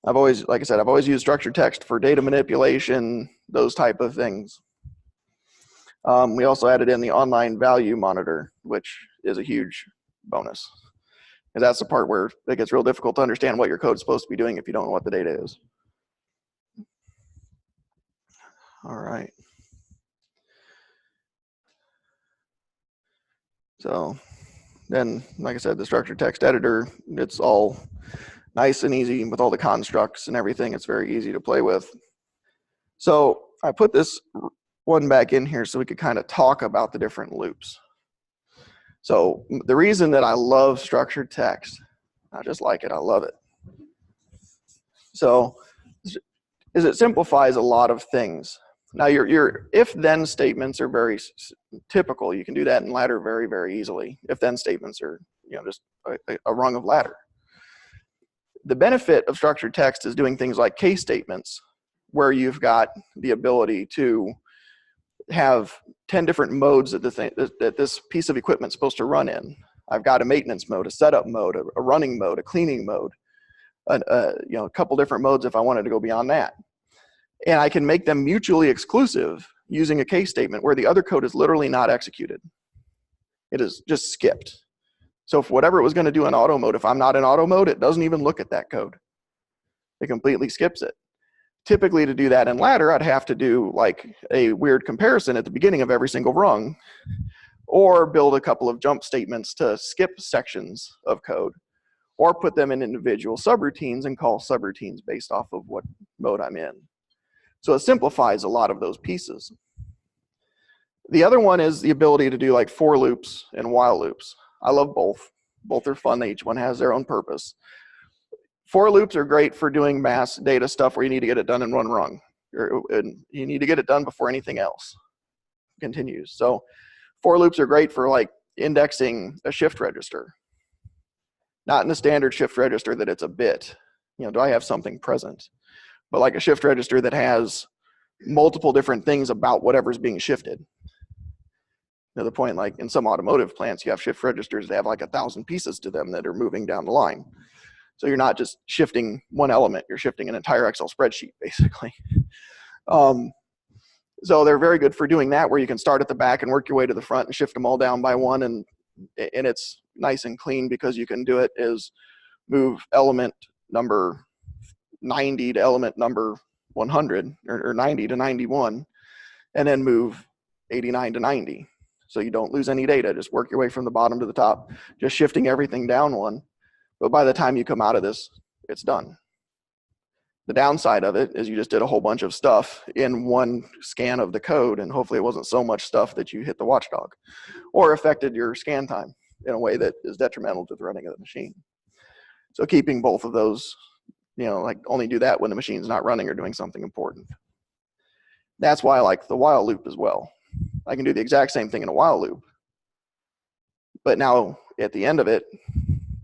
I've always, like I said, I've always used structured text for data manipulation, those type of things. We also added in the online value monitor, which is a huge bonus. And that's the part where it gets real difficult to understand what your code is supposed to be doing if you don't know what the data is. All right. So then, like I said, the structured text editor, it's all nice and easy with all the constructs and everything. It's very easy to play with. So I put this one back in here so we could kind of talk about the different loops. So the reason that I love structured text, I just like it, I love it. So is it simplifies a lot of things. Now your if-then statements are very typical. You can do that in ladder very, very easily. If-then statements are, you know, just a rung of ladder. The benefit of structured text is doing things like case statements, where you've got the ability to have 10 different modes that this piece of equipment is supposed to run in. I've got a maintenance mode, a setup mode, a running mode, a cleaning mode, you know, a couple different modes if I wanted to go beyond that. And I can make them mutually exclusive using a case statement where the other code is literally not executed. It is just skipped. So if whatever it was going to do in auto mode, if I'm not in auto mode, it doesn't even look at that code. It completely skips it. Typically to do that in ladder, I'd have to do like a weird comparison at the beginning of every single rung, or build a couple of jump statements to skip sections of code, or put them in individual subroutines and call subroutines based off of what mode I'm in. So it simplifies a lot of those pieces. The other one is the ability to do like for loops and while loops. I love both. Both are fun. Each one has their own purpose. For loops are great for doing mass data stuff where you need to get it done in one rung. You need to get it done before anything else continues. So for loops are great for like indexing a shift register. Not in the standard shift register that it's a bit. You know, do I have something present? But like a shift register that has multiple different things about whatever's being shifted. You know, the point, like in some automotive plants, you have shift registers that have like 1,000 pieces to them that are moving down the line. So you're not just shifting one element, you're shifting an entire Excel spreadsheet, basically. So they're very good for doing that, where you can start at the back and work your way to the front and shift them all down by one, and it's nice and clean because you can do it as move element number 90 to element number 100, or 90 to 91, and then move 89 to 90. so you don't lose any data. Just work your way from the bottom to the top, just shifting everything down one. But by the time you come out of this, it's done. The downside of it is you just did a whole bunch of stuff in one scan of the code, and hopefully it wasn't so much stuff that you hit the watchdog or affected your scan time in a way that is detrimental to the running of the machine. So keeping both of those, you know, like only do that when the machine's not running or doing something important. That's why I like the while loop as well. I can do the exact same thing in a while loop, but now at the end of it,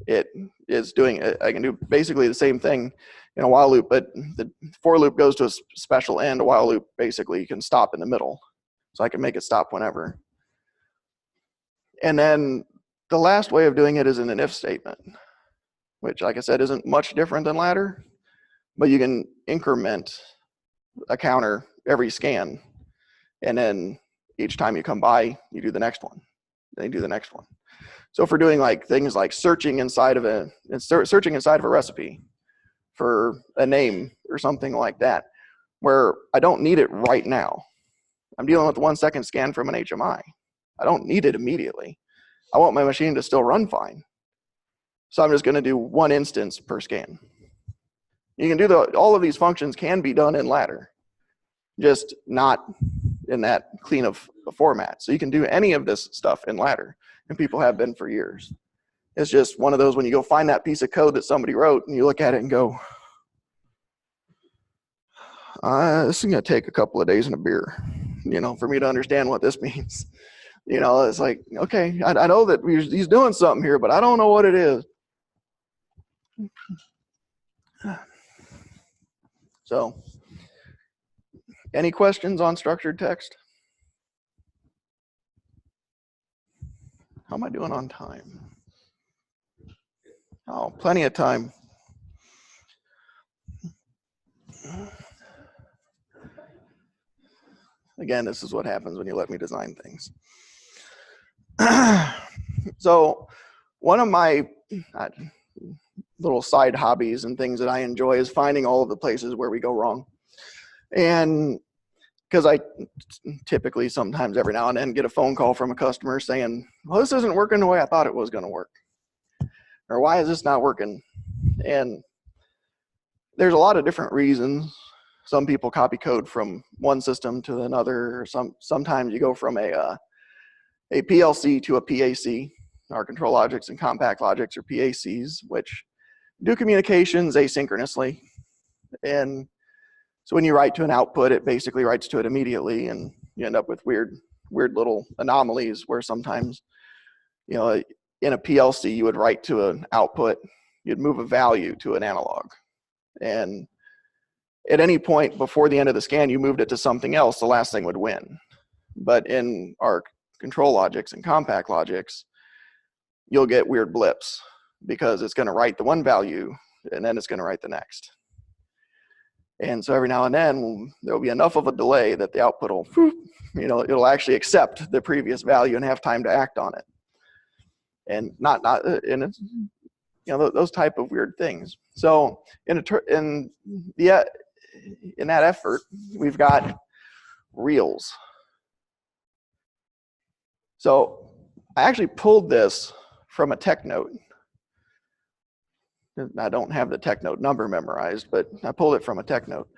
it is doing, I can do basically the same thing in a while loop, but the for loop goes to a special end. A while loop basically can stop in the middle. So I can make it stop whenever. And then the last way of doing it is in an if statement, which, like I said, isn't much different than ladder, but you can increment a counter every scan. And then each time you come by, you do the next one. Then you do the next one. So if we're doing like things like searching inside of a recipe for a name or something like that, where I don't need it right now. I'm dealing with 1 second scan from an HMI. I don't need it immediately. I want my machine to still run fine. So I'm just going to do 1 instance per scan. You can do all of these functions can be done in ladder, just not in that clean of a format. So you can do any of this stuff in ladder, and people have been for years. It's just one of those when you go find that piece of code that somebody wrote and you look at it and go, this is going to take a couple of days and a beer, you know, for me to understand what this means. You know, it's like, okay, I know that he's doing something here, but I don't know what it is. So, any questions on structured text? How am I doing on time? Oh, plenty of time. Again, this is what happens when you let me design things. So one of my little side hobbies and things that I enjoy is finding all of the places where we go wrong. And because I typically sometimes every now and then get a phone call from a customer saying, well, this isn't working the way I thought it was going to work. Or why is this not working? And there's a lot of different reasons. Some people copy code from one system to another. Sometimes you go from a PLC to a PAC. Our control logics and compact logics are PACs, which do communications asynchronously. And so when you write to an output, it basically writes to it immediately, and you end up with weird little anomalies where sometimes, you know, in a PLC, you would write to an output, you'd move a value to an analog. And at any point before the end of the scan, you moved it to something else, the last thing would win. But in our control logics and compact logics, you'll get weird blips because it's going to write the one value and then it's going to write the next. And so every now and then there'll be enough of a delay that the output will, you know, it'll actually accept the previous value and have time to act on it. And and it's, you know, those type of weird things. So in that effort, we've got reels. So I actually pulled this from a tech note. I don't have the tech note number memorized, but I pulled it from a tech note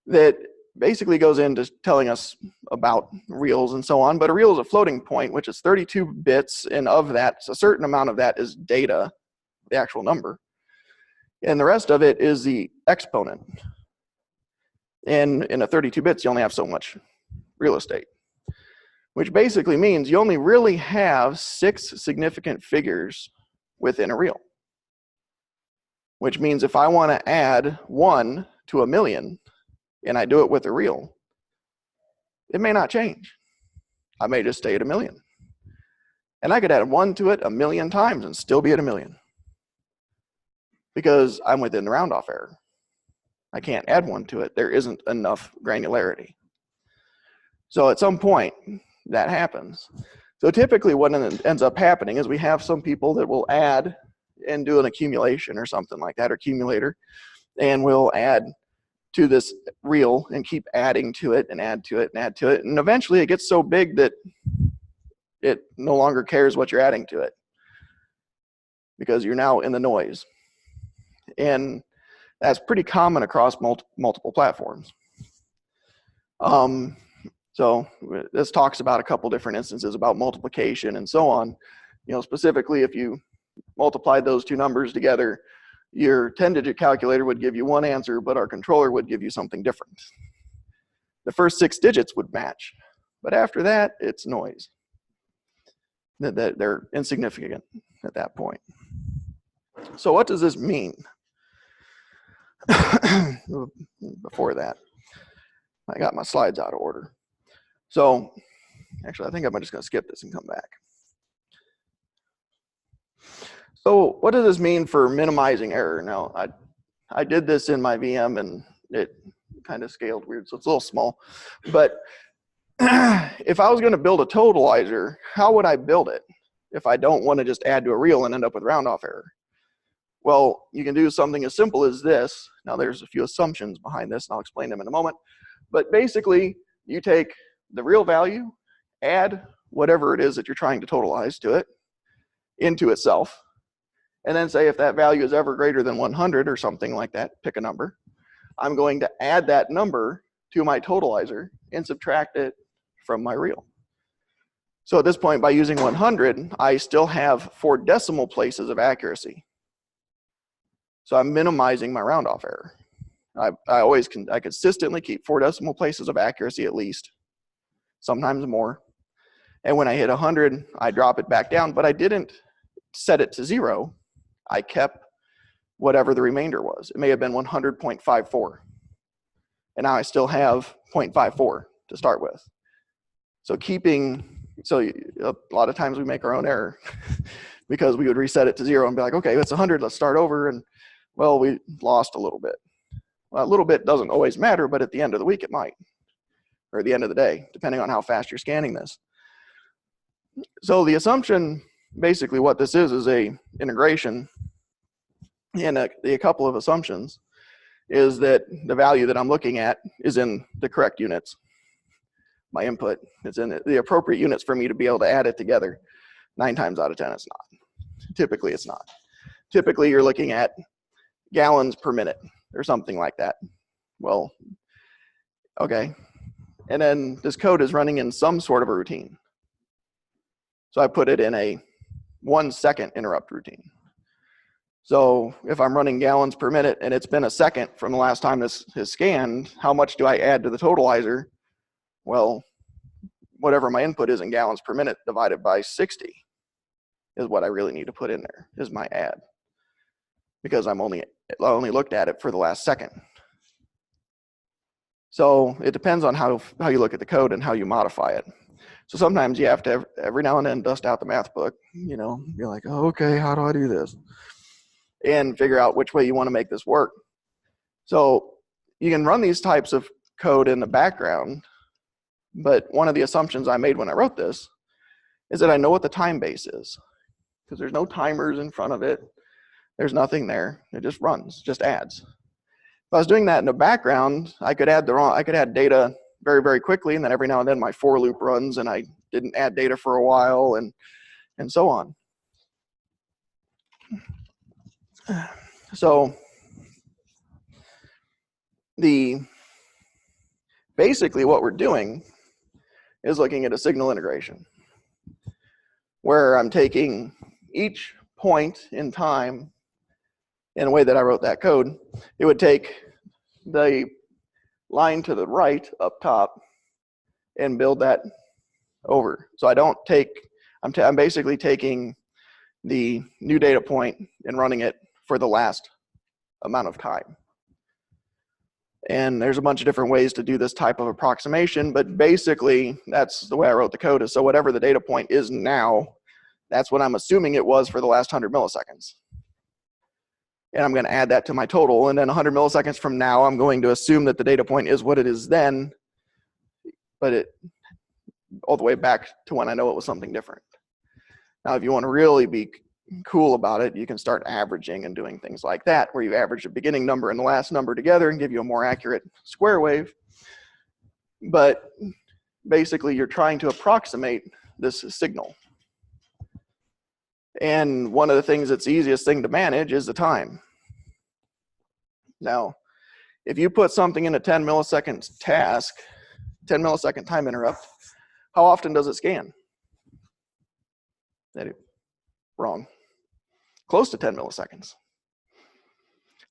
that basically goes into telling us about reels and so on. But a reel is a floating point, which is 32 bits, and of that, a certain amount of that is data, the actual number, and the rest of it is the exponent. And in a 32 bits, you only have so much real estate, which basically means you only really have 6 significant figures within a reel. Which means if I want to add 1 to 1,000,000 and I do it with a reel, it may not change. I may just stay at 1,000,000. And I could add 1 to it 1,000,000 times and still be at 1,000,000 because I'm within the round off error. I can't add 1 to it. There isn't enough granularity. So at some point that happens. So typically what ends up happening is we have some people that will add and do an accumulation or something like that, or accumulator, and we'll add to this reel and keep adding to it and add to it and add to it, and eventually it gets so big that it no longer cares what you're adding to it because you're now in the noise. And that's pretty common across multiple platforms. So this talks about a couple different instances about multiplication and so on. You know, specifically, if you multiplied those two numbers together, your 10-digit calculator would give you one answer, but our controller would give you something different. The first 6 digits would match, but after that, it's noise. They're insignificant at that point. So what does this mean? Before that, I got my slides out of order. So actually, I think I'm just going to skip this and come back. So what does this mean for minimizing error? Now, I did this in my VM and it kind of scaled weird, so it's a little small. But if I was going to build a totalizer, how would I build it if I don't want to just add to a real and end up with round-off error? Well, you can do something as simple as this. Now, there's a few assumptions behind this, and I'll explain them in a moment. But basically, you take the real value, add whatever it is that you're trying to totalize to it, into itself, and then say if that value is ever greater than 100 or something like that, pick a number, I'm going to add that number to my totalizer and subtract it from my real. So at this point, by using 100, I still have 4 decimal places of accuracy. So I'm minimizing my round-off error. I consistently keep 4 decimal places of accuracy at least, sometimes more. And when I hit 100, I drop it back down, but I didn't set it to 0. I kept whatever the remainder was. It may have been 100.54. And now I still have 0.54 to start with. So a lot of times we make our own error because we would reset it to 0 and be like, okay, it's 100, let's start over. And well, we lost a little bit. Well, a little bit doesn't always matter, but at the end of the week it might, or at the end of the day, depending on how fast you're scanning this. So the assumption, basically what this is a integration, and a couple of assumptions is that the value that I'm looking at is in the correct units. My input is in the appropriate units for me to be able to add it together. 9 times out of 10, it's not. Typically, it's not. Typically, you're looking at gallons per minute or something like that. Well, okay. And then this code is running in some sort of a routine. So I put it in a 1-second interrupt routine. So if I'm running gallons per minute and it's been a second from the last time this is scanned, how much do I add to the totalizer? Well, whatever my input is in gallons per minute divided by 60 is what I really need to put in there, is my add. Because I only looked at it for the last second. So it depends on how you look at the code and how you modify it. So sometimes you have to every now and then dust out the math book, you know, you're like, oh, okay, how do I do this? And figure out which way you want to make this work. So you can run these types of code in the background, but one of the assumptions I made when I wrote this is that I know what the time base is, because there's no timers in front of it. There's nothing there. It just runs, just adds. If I was doing that in the background, I could add data very, very quickly, and then every now and then my for loop runs and I didn't add data for a while, and so on. So basically what we're doing is looking at a signal integration where I'm taking each point in time in a way that I wrote that code. It would take the line to the right up top and build that over. So I don't take, I'm basically taking the new data point and running it for the last amount of time. And there's a bunch of different ways to do this type of approximation, but basically that's the way I wrote the code, is so whatever the data point is now, that's what I'm assuming it was for the last 100 milliseconds. And I'm going to add that to my total, and then 100 milliseconds from now, I'm going to assume that the data point is what it is then, but it all the way back to when I know it was something different. Now, if you want to really be cool about it, you can start averaging and doing things like that, where you average the beginning number and the last number together and give you a more accurate square wave. But basically, you're trying to approximate this signal. And one of the things that's the easiest thing to manage is the time. Now, if you put something in a 10 millisecond task, 10 millisecond time interrupt, how often does it scan? Wrong. Close to 10 milliseconds.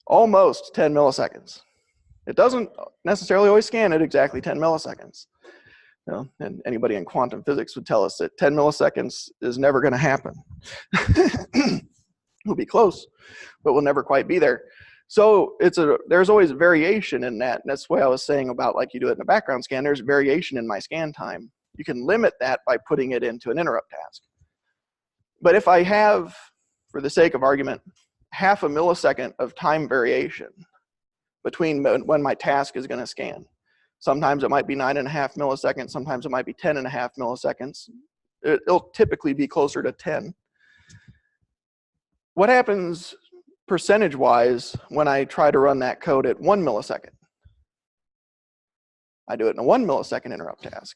Almost 10 milliseconds. It doesn't necessarily always scan at exactly 10 milliseconds. You know, and anybody in quantum physics would tell us that 10 milliseconds is never going to happen. We'll be close, but we'll never quite be there. So there's always variation in that. And that's what I was saying about, like, you do it in a background scan, there's variation in my scan time. You can limit that by putting it into an interrupt task. But if I have, for the sake of argument, half a millisecond of time variation between when my task is going to scan. Sometimes it might be 9.5 milliseconds, sometimes it might be 10.5 milliseconds. It'll typically be closer to 10. What happens percentage-wise when I try to run that code at 1 millisecond? I do it in a 1 millisecond interrupt task.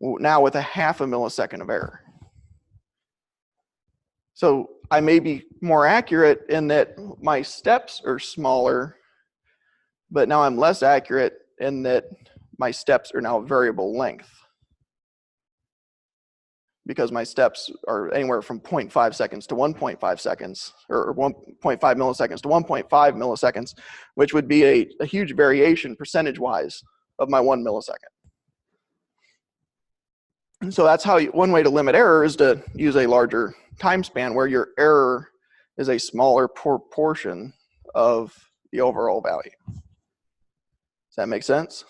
Now with a half a millisecond of error. So I may be more accurate in that my steps are smaller, but now I'm less accurate in that my steps are now variable length, because my steps are anywhere from 0.5 seconds to 1.5 seconds, or 1.5 milliseconds to 1.5 milliseconds, which would be a huge variation percentage-wise of my 1 millisecond. And so that's how one way to limit error is to use a larger time span where your error is a smaller proportion of the overall value. Does that make sense?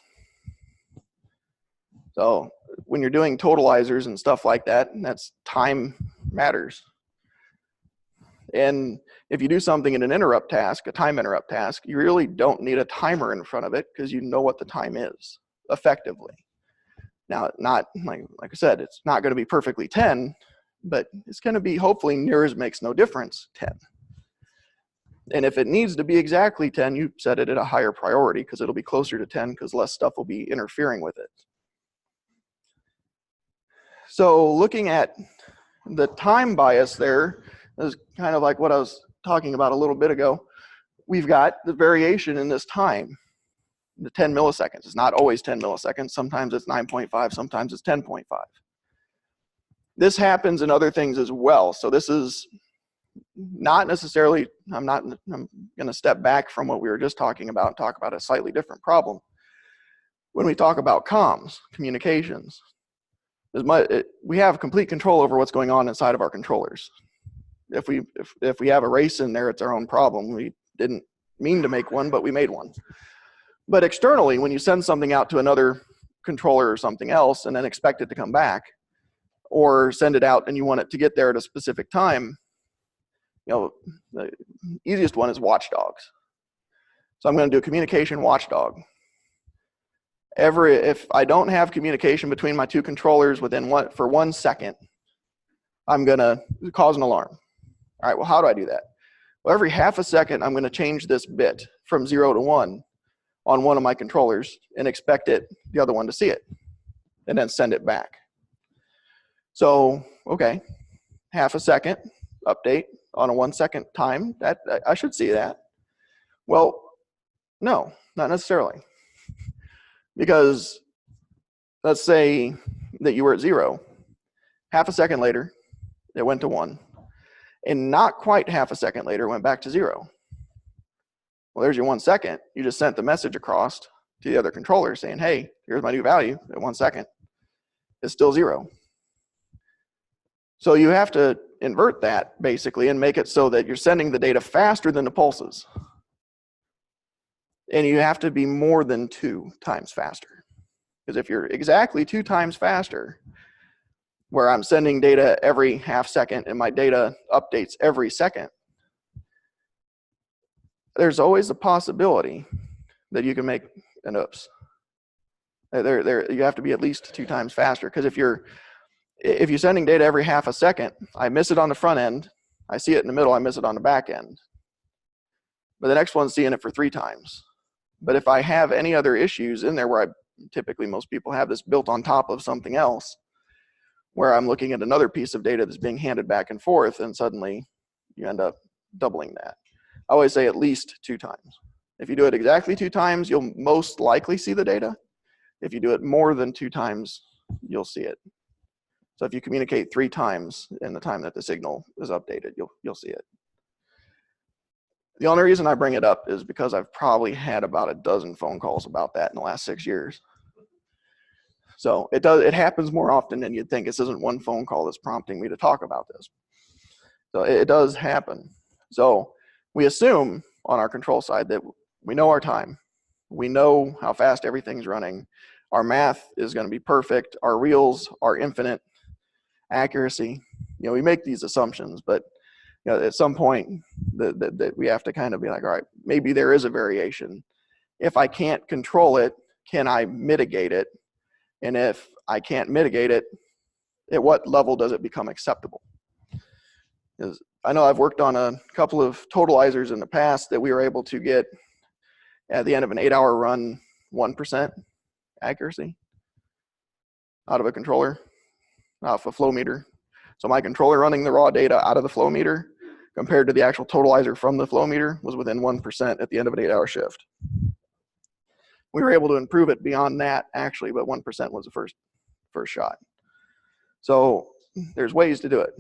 So when you're doing totalizers and stuff like that, that's time matters. And if you do something in an interrupt task, a time interrupt task, you really don't need a timer in front of it because you know what the time is effectively. Now, not like I said, it's not going to be perfectly 10, but it's going to be hopefully near as makes no difference 10. And if it needs to be exactly 10, you set it at a higher priority because it'll be closer to 10 because less stuff will be interfering with it. So looking at the time bias there is kind of like what I was talking about a little bit ago. We've got the variation in this time, the 10 milliseconds. It's not always 10 milliseconds. Sometimes it's 9.5, sometimes it's 10.5. This happens in other things as well. So this is not necessarily, I'm going to step back from what we were just talking about and talk about a slightly different problem. When we talk about comms, communications, we have complete control over what's going on inside of our controllers. If we have a race in there, it's our own problem. We didn't mean to make one, but we made one. But externally, when you send something out to another controller or something else and then expect it to come back, or send it out and you want it to get there at a specific time, you know, the easiest one is watchdogs. So I'm going to do a communication watchdog. If I don't have communication between my two controllers for 1 second, I'm going to cause an alarm. All right, well, how do I do that? Well, every half a second, I'm going to change this bit from 0 to 1 on one of my controllers and expect the other one to see it, and then send it back. So, okay, half a second update on a 1 second time, that I should see that. Well, no, not necessarily. Because let's say that you were at 0. Half a second later, it went to 1. And not quite half a second later, it went back to 0. Well, there's your 1 second. You just sent the message across to the other controller saying, hey, here's my new value at 1 second. It's still 0. So you have to invert that, basically, and make it so that you're sending the data faster than the pulses. And you have to be more than 2 times faster. Because if you're exactly 2 times faster, where I'm sending data every half second and my data updates every second, there's always a possibility that you can make an oops. You have to be at least 2 times faster. Because if you're sending data every half a second, I miss it on the front end, I see it in the middle, I miss it on the back end. But the next one's seeing it for 3 times. But if I have any other issues in there where typically most people have this built on top of something else, where I'm looking at another piece of data that's being handed back and forth, and suddenly you end up doubling that. I always say at least 2 times. If you do it exactly 2 times, you'll most likely see the data. If you do it more than 2 times, you'll see it. So if you communicate 3 times in the time that the signal is updated, you'll see it. The only reason I bring it up is because I've probably had about a dozen phone calls about that in the last 6 years. So it happens more often than you'd think. This isn't one phone call that's prompting me to talk about this. So it does happen. So we assume on our control side that we know our time. We know how fast everything's running. Our math is going to be perfect. Our reals are infinite accuracy. We make these assumptions, but at some point that we have to kind of be like, all right, maybe there is a variation. If I can't control it, can I mitigate it? And if I can't mitigate it, at what level does it become acceptable? Because I know I've worked on a couple of totalizers in the past that we were able to get at the end of an 8-hour run 1% accuracy out of a controller, off a flow meter. So my controller running the raw data out of the flow meter compared to the actual totalizer from the flow meter was within 1% at the end of an 8-hour shift. We were able to improve it beyond that actually, but 1% was the first shot. So there's ways to do it.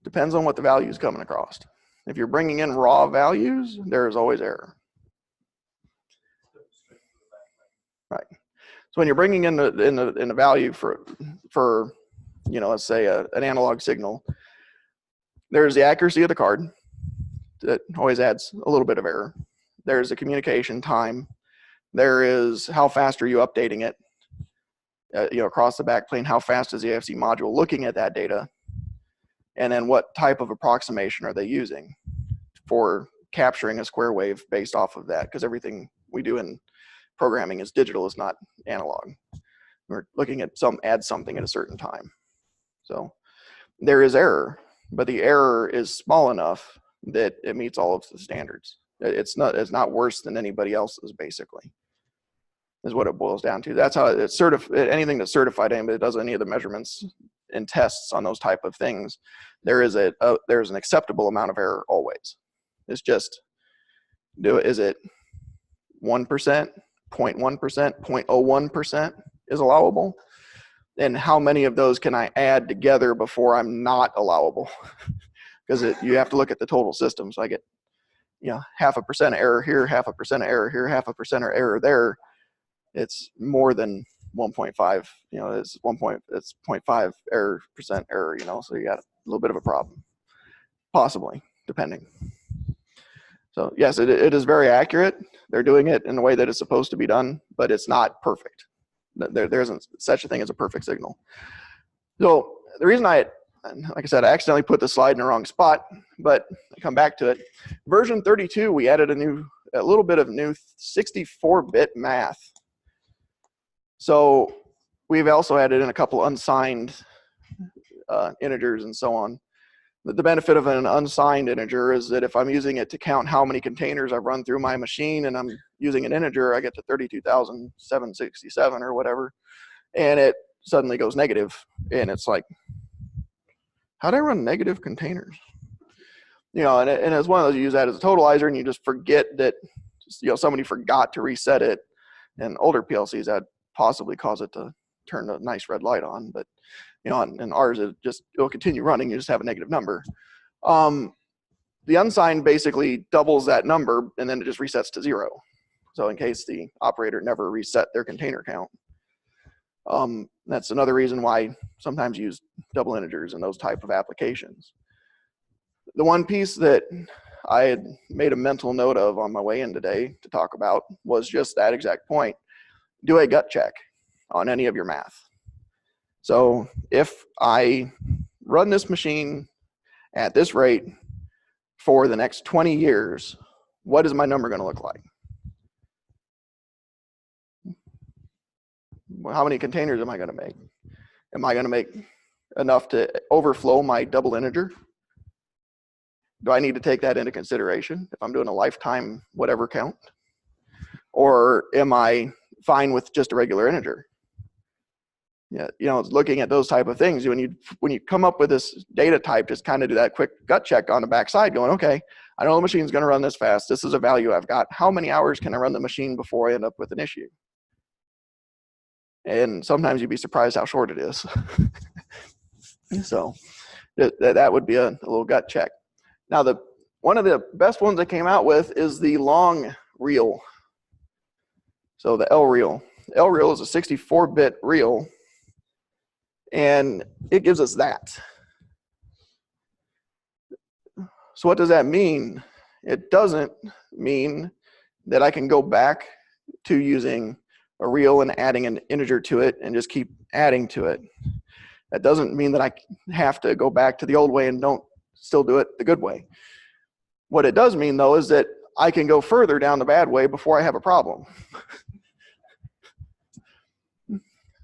Depends on what the value is coming across. If you're bringing in raw values, there is always error. Right. So when you're bringing in the value for let's say an analog signal, there's the accuracy of the card that always adds a little bit of error. There's the communication time. There is how fast are you updating it, across the backplane. How fast is the AFC module looking at that data? And then what type of approximation are they using for capturing a square wave based off of that? Because everything we do in programming is digital, is not analog. We're looking at add something at a certain time. So there is error, but the error is small enough that it meets all of the standards. It's not worse than anybody else's, basically, is what it boils down to. That's how it's anything that's certified, anybody that does any of the measurements and tests on those type of things, there's an acceptable amount of error always. It's just, is it 1%, 0.1%, 0.01% is allowable? And how many of those can I add together before I'm not allowable? Because you have to look at the total system. So I get 0.5% error here, 0.5% error here, 0.5% error there. It's more than 1.5. It's 0.5 percent error. So you got a little bit of a problem, possibly, depending. So yes, it is very accurate. They're doing it in the way that it's supposed to be done, but it's not perfect. There isn't such a thing as a perfect signal. So the reason like I said, I accidentally put the slide in the wrong spot, but I come back to it. Version 32, we added a little bit of new 64-bit math. So we've also added in a couple unsigned integers and so on. The benefit of an unsigned integer is that if I'm using it to count how many containers I've run through my machine and I'm using an integer, I get to 32,767 or whatever, and it suddenly goes negative. And it's like, how do I run negative containers? And it's one of those, you use that as a totalizer and you just forget that, somebody forgot to reset it. And older PLCs, that possibly cause it to turn a nice red light on, but and ours, it'll continue running. You just have a negative number. The unsigned basically doubles that number and then it just resets to 0. So in case the operator never reset their container count. That's another reason why sometimes you use double integers in those type of applications. The one piece that I had made a mental note of on my way in today to talk about was just that exact point. Do a gut check on any of your math. So if I run this machine at this rate for the next 20 years, what is my number going to look like? How many containers am I going to make? Am I going to make enough to overflow my double integer? do I need to take that into consideration if I'm doing a lifetime whatever count? Or am I fine with just a regular integer? Yeah, you know, looking at those type of things, when you come up with this data type, just kind of do that quick gut check on the backside, going, okay, I know the machine's going to run this fast. This is a value I've got. How many hours can I run the machine before I end up with an issue? And sometimes you'd be surprised how short it is. So that would be a little gut check. Now, one of the best ones I came out with is the long reel. So the L reel. L reel is a 64-bit reel, and it gives us that. So what does that mean? It doesn't mean that I can go back to using a reel and adding an integer to it and just keep adding to it. That doesn't mean that I have to go back to the old way and don't still do it the good way. What it does mean, though, is that I can go further down the bad way before I have a problem.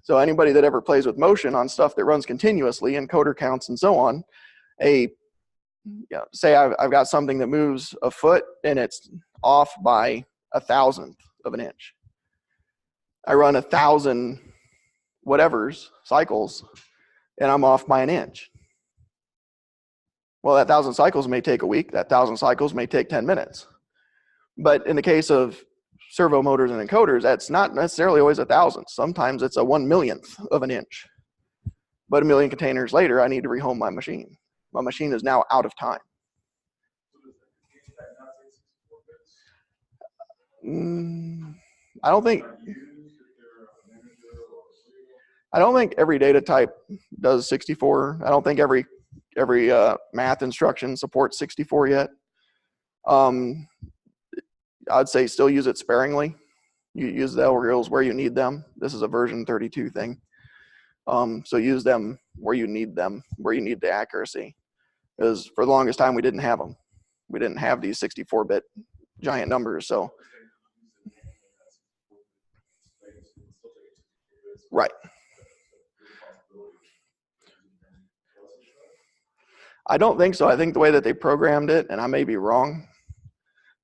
So anybody that ever plays with motion on stuff that runs continuously, encoder counts and so on, say I've got something that moves a foot and it's off by 1/1000th of an inch. I run 1,000 whatevers cycles and I'm off by an inch. Well, that 1,000 cycles may take a week. That 1,000 cycles may take 10 minutes. But in the case of servo motors and encoders, that's not necessarily always 1,000. Sometimes it's a 1/1,000,000th of an inch. But a million containers later, I need to rehome my machine. My machine is now out of time. I don't think every data type does 64. I don't think every math instruction supports 64 yet. I'd say still use it sparingly. You use the L reels where you need them. This is a version 32 thing. So use them where you need them, where you need the accuracy. Because for the longest time, we didn't have them. We didn't have these 64-bit giant numbers. So, right. I don't think so. I think the way that they programmed it, and I may be wrong,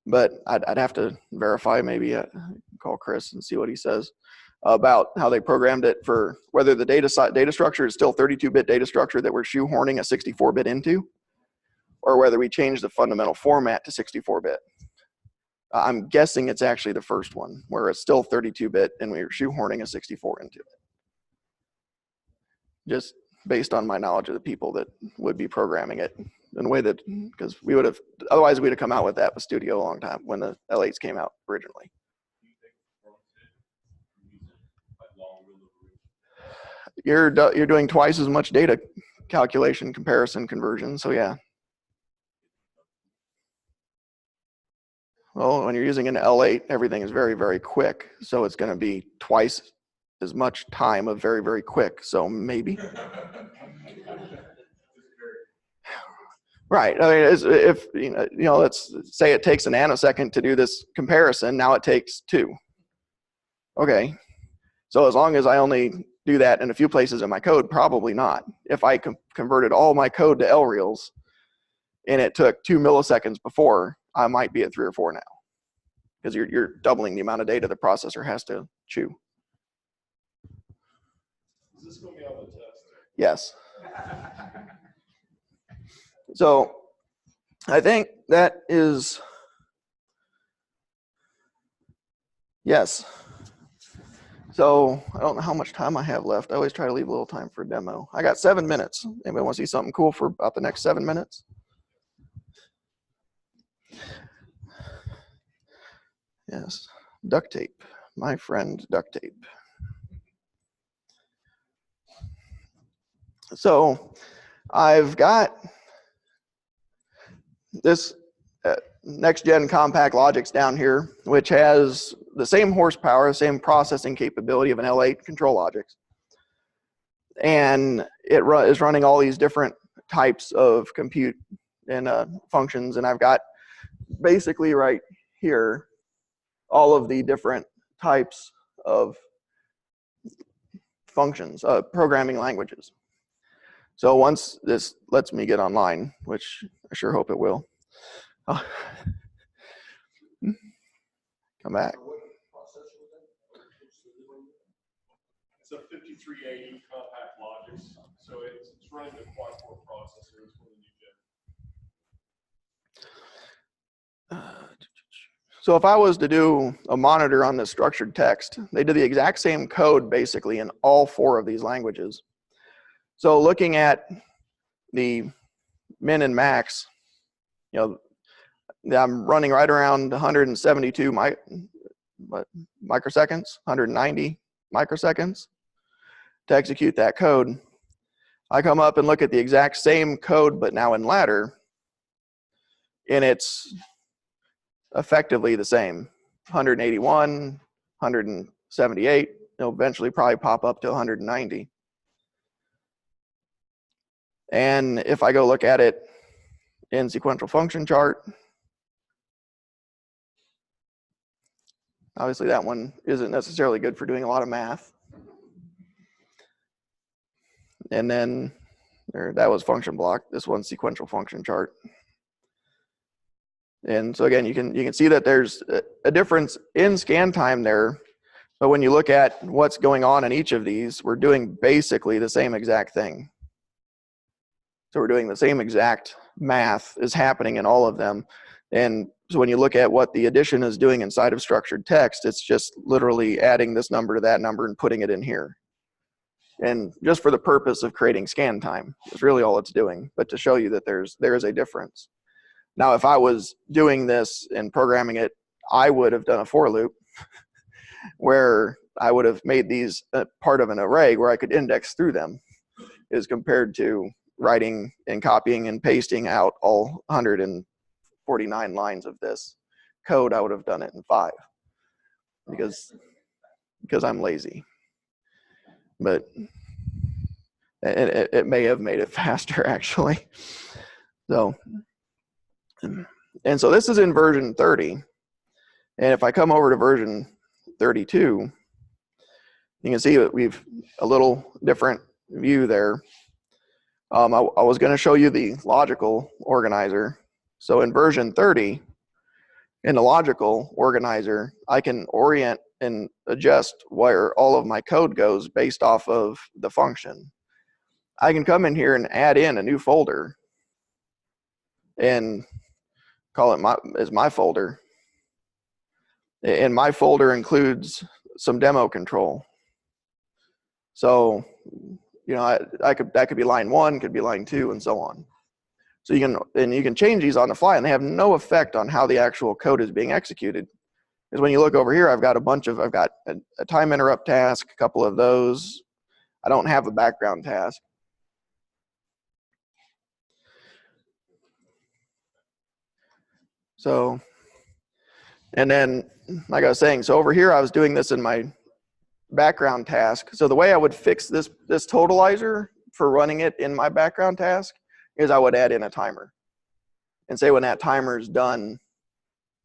but I'd have to verify, maybe call Chris and see what he says about how they programmed it, for whether the data structure is still 32-bit data structure that we're shoehorning a 64-bit into, or whether we change the fundamental format to 64-bit. I'm guessing it's actually the first one, where it's still 32-bit and we're shoehorning a 64 into it. Just based on my knowledge of the people that would be programming it in a way that, because we would have, otherwise we'd have come out with that with Studio a long time when the L8s came out originally. You're doing twice as much data calculation, comparison, conversion, so yeah. Well, when you're using an L8, everything is very, very quick, so it's going to be twice as much time of very, very quick, so maybe. Right. I mean, if let's say it takes a nanosecond to do this comparison, now it takes 2. Okay. So as long as I only do that in a few places in my code, probably not. If I converted all my code to L reels and it took 2 milliseconds before, I might be at 3 or 4 now, because you're doubling the amount of data the processor has to chew.
Is this going to be on the test?
Yes. So I think that is, yes. So I don't know how much time I have left. I always try to leave a little time for a demo. I got 7 minutes. Anybody want to see something cool for about the next 7 minutes? Yes, duct tape. My friend, duct tape. So I've got this next-gen compact Logix down here, which has the same horsepower, the same processing capability of an L8 control Logix. And it is running all these different types of compute and functions. And I've got basically right here all of the different types of functions, programming languages. So once this lets me get online, which I sure hope it will, Oh. Come back.
It's a 5380 compact Logix, so it's running the quad-core processor. It's one of the new gen.
So if I was to do a monitor on this structured text, they did the exact same code basically in all 4 of these languages. So looking at the min and max, you know, I'm running right around 172 microseconds, 190 microseconds to execute that code. I come up and look at the exact same code, but now in ladder, and it's effectively the same. 181, 178, it'll eventually probably pop up to 190. And if I go look at it in sequential function chart, obviously that one isn't necessarily good for doing a lot of math. And then that was function block. This one's sequential function chart. And so again, you can see that there's a difference in scan time there, but when you look at what's going on in each of these, we're doing basically the same exact thing. So we're doing the same exact math is happening in all of them. And so when you look at what the addition is doing inside of structured text, it's just literally adding this number to that number and putting it in here. And just for the purpose of creating scan time is really all it's doing, but to show you that there is a difference. Now, if I was doing this and programming it, I would have done a for loop where I would have made these part of an array where I could index through them, as compared to writing and copying and pasting out all 149 lines of this code. I would have done it in 5 because I'm lazy. But it may have made it faster actually. So, and so this is in version 30. And if I come over to version 32, you can see that we've a little different view there. I was going to show you the logical organizer. So in version 30, in the logical organizer, I can orient and adjust where all of my code goes based off of the function. I can come in here and add in a new folder and call it my folder. And my folder includes some demo control. So, you know, that could be line 1, could be line 2, and so on. So you can change these on the fly, and they have no effect on how the actual code is being executed. Because when you look over here, I've got a time interrupt task, a couple of those. I don't have a background task. So, and then, like I was saying, so over here I was doing this in my background task. So the way I would fix this totalizer for running it in my background task is I would add in a timer and say when that timer is done,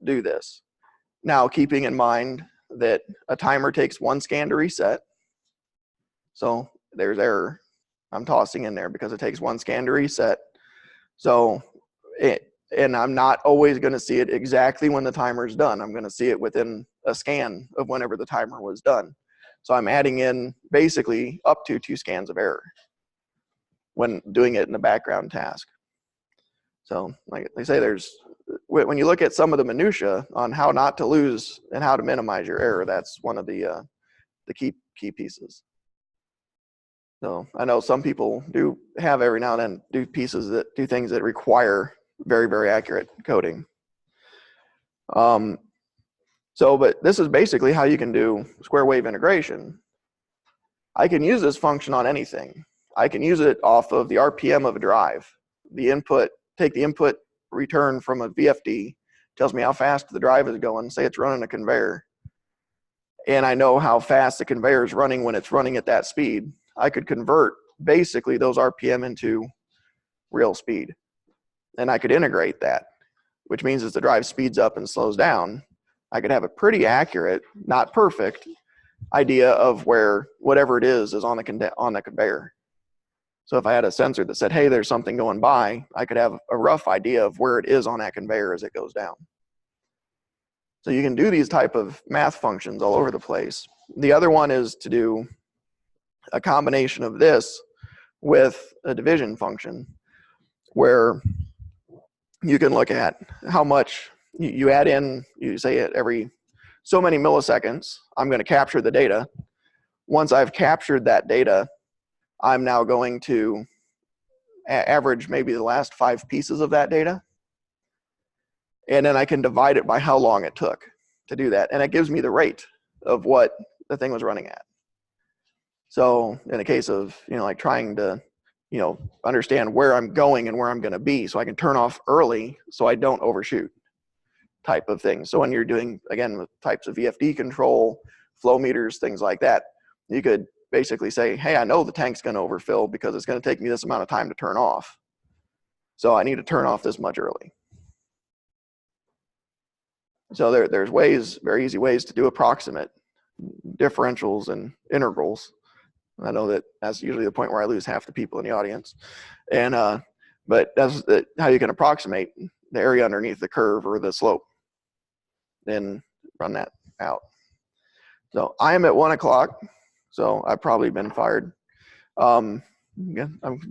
do this. Now, keeping in mind that a timer takes 1 scan to reset. So there's error I'm tossing in there because it takes 1 scan to reset. So and I'm not always going to see it exactly when the timer is done. I'm going to see it within a scan of whenever the timer was done. So I'm adding in basically up to 2 scans of error when doing it in the background task. So like they say, when you look at some of the minutia on how not to lose and how to minimize your error, that's one of the key pieces. So I know some people do have every now and then do things that require very, very accurate coding. But this is basically how you can do square wave integration. I can use this function on anything. I can use it off of the RPM of a drive. Take the input return from a VFD, tells me how fast the drive is going, say it's running a conveyor. And I know how fast the conveyor is running when it's running at that speed. I could convert basically those RPM into real speed. And I could integrate that, which means as the drive speeds up and slows down, I could have a pretty accurate, not perfect, idea of where whatever it is on the conveyor. So if I had a sensor that said, hey, there's something going by, I could have a rough idea of where it is on that conveyor as it goes down. So you can do these type of math functions all over the place. The other one is to do a combination of this with a division function where you can look at how much you add in, you say at every so many milliseconds, I'm going to capture the data. Once I've captured that data, I'm now going to average maybe the last 5 pieces of that data. And then I can divide it by how long it took to do that. And it gives me the rate of what the thing was running at. So in a case of, like trying to, understand where I'm going and where I'm going to be, so I can turn off early so I don't overshoot type of thing. So when you're doing, again, with types of VFD control, flow meters, things like that, you could basically say, hey, I know the tank's going to overfill because it's going to take me this amount of time to turn off. So I need to turn off this much early. So there's ways, very easy ways to do approximate differentials and integrals. I know that that's usually the point where I lose half the people in the audience. And but that's how you can approximate the area underneath the curve or the slope. Then run that out. So I am at 1 o'clock, so I've probably been fired. Yeah,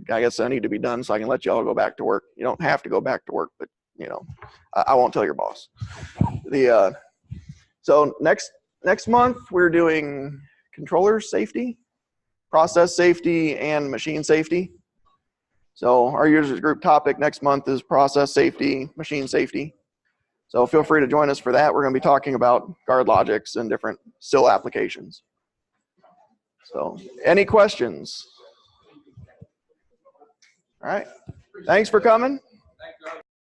I guess I need to be done so I can let you all go back to work. You don't have to go back to work, but I won't tell your boss. So next month we're doing controller safety, process safety, and machine safety. So our users group topic next month is process safety, machine safety. So feel free to join us for that. We're going to be talking about guard logics and different SIL applications. So any questions? All right. Thanks for coming.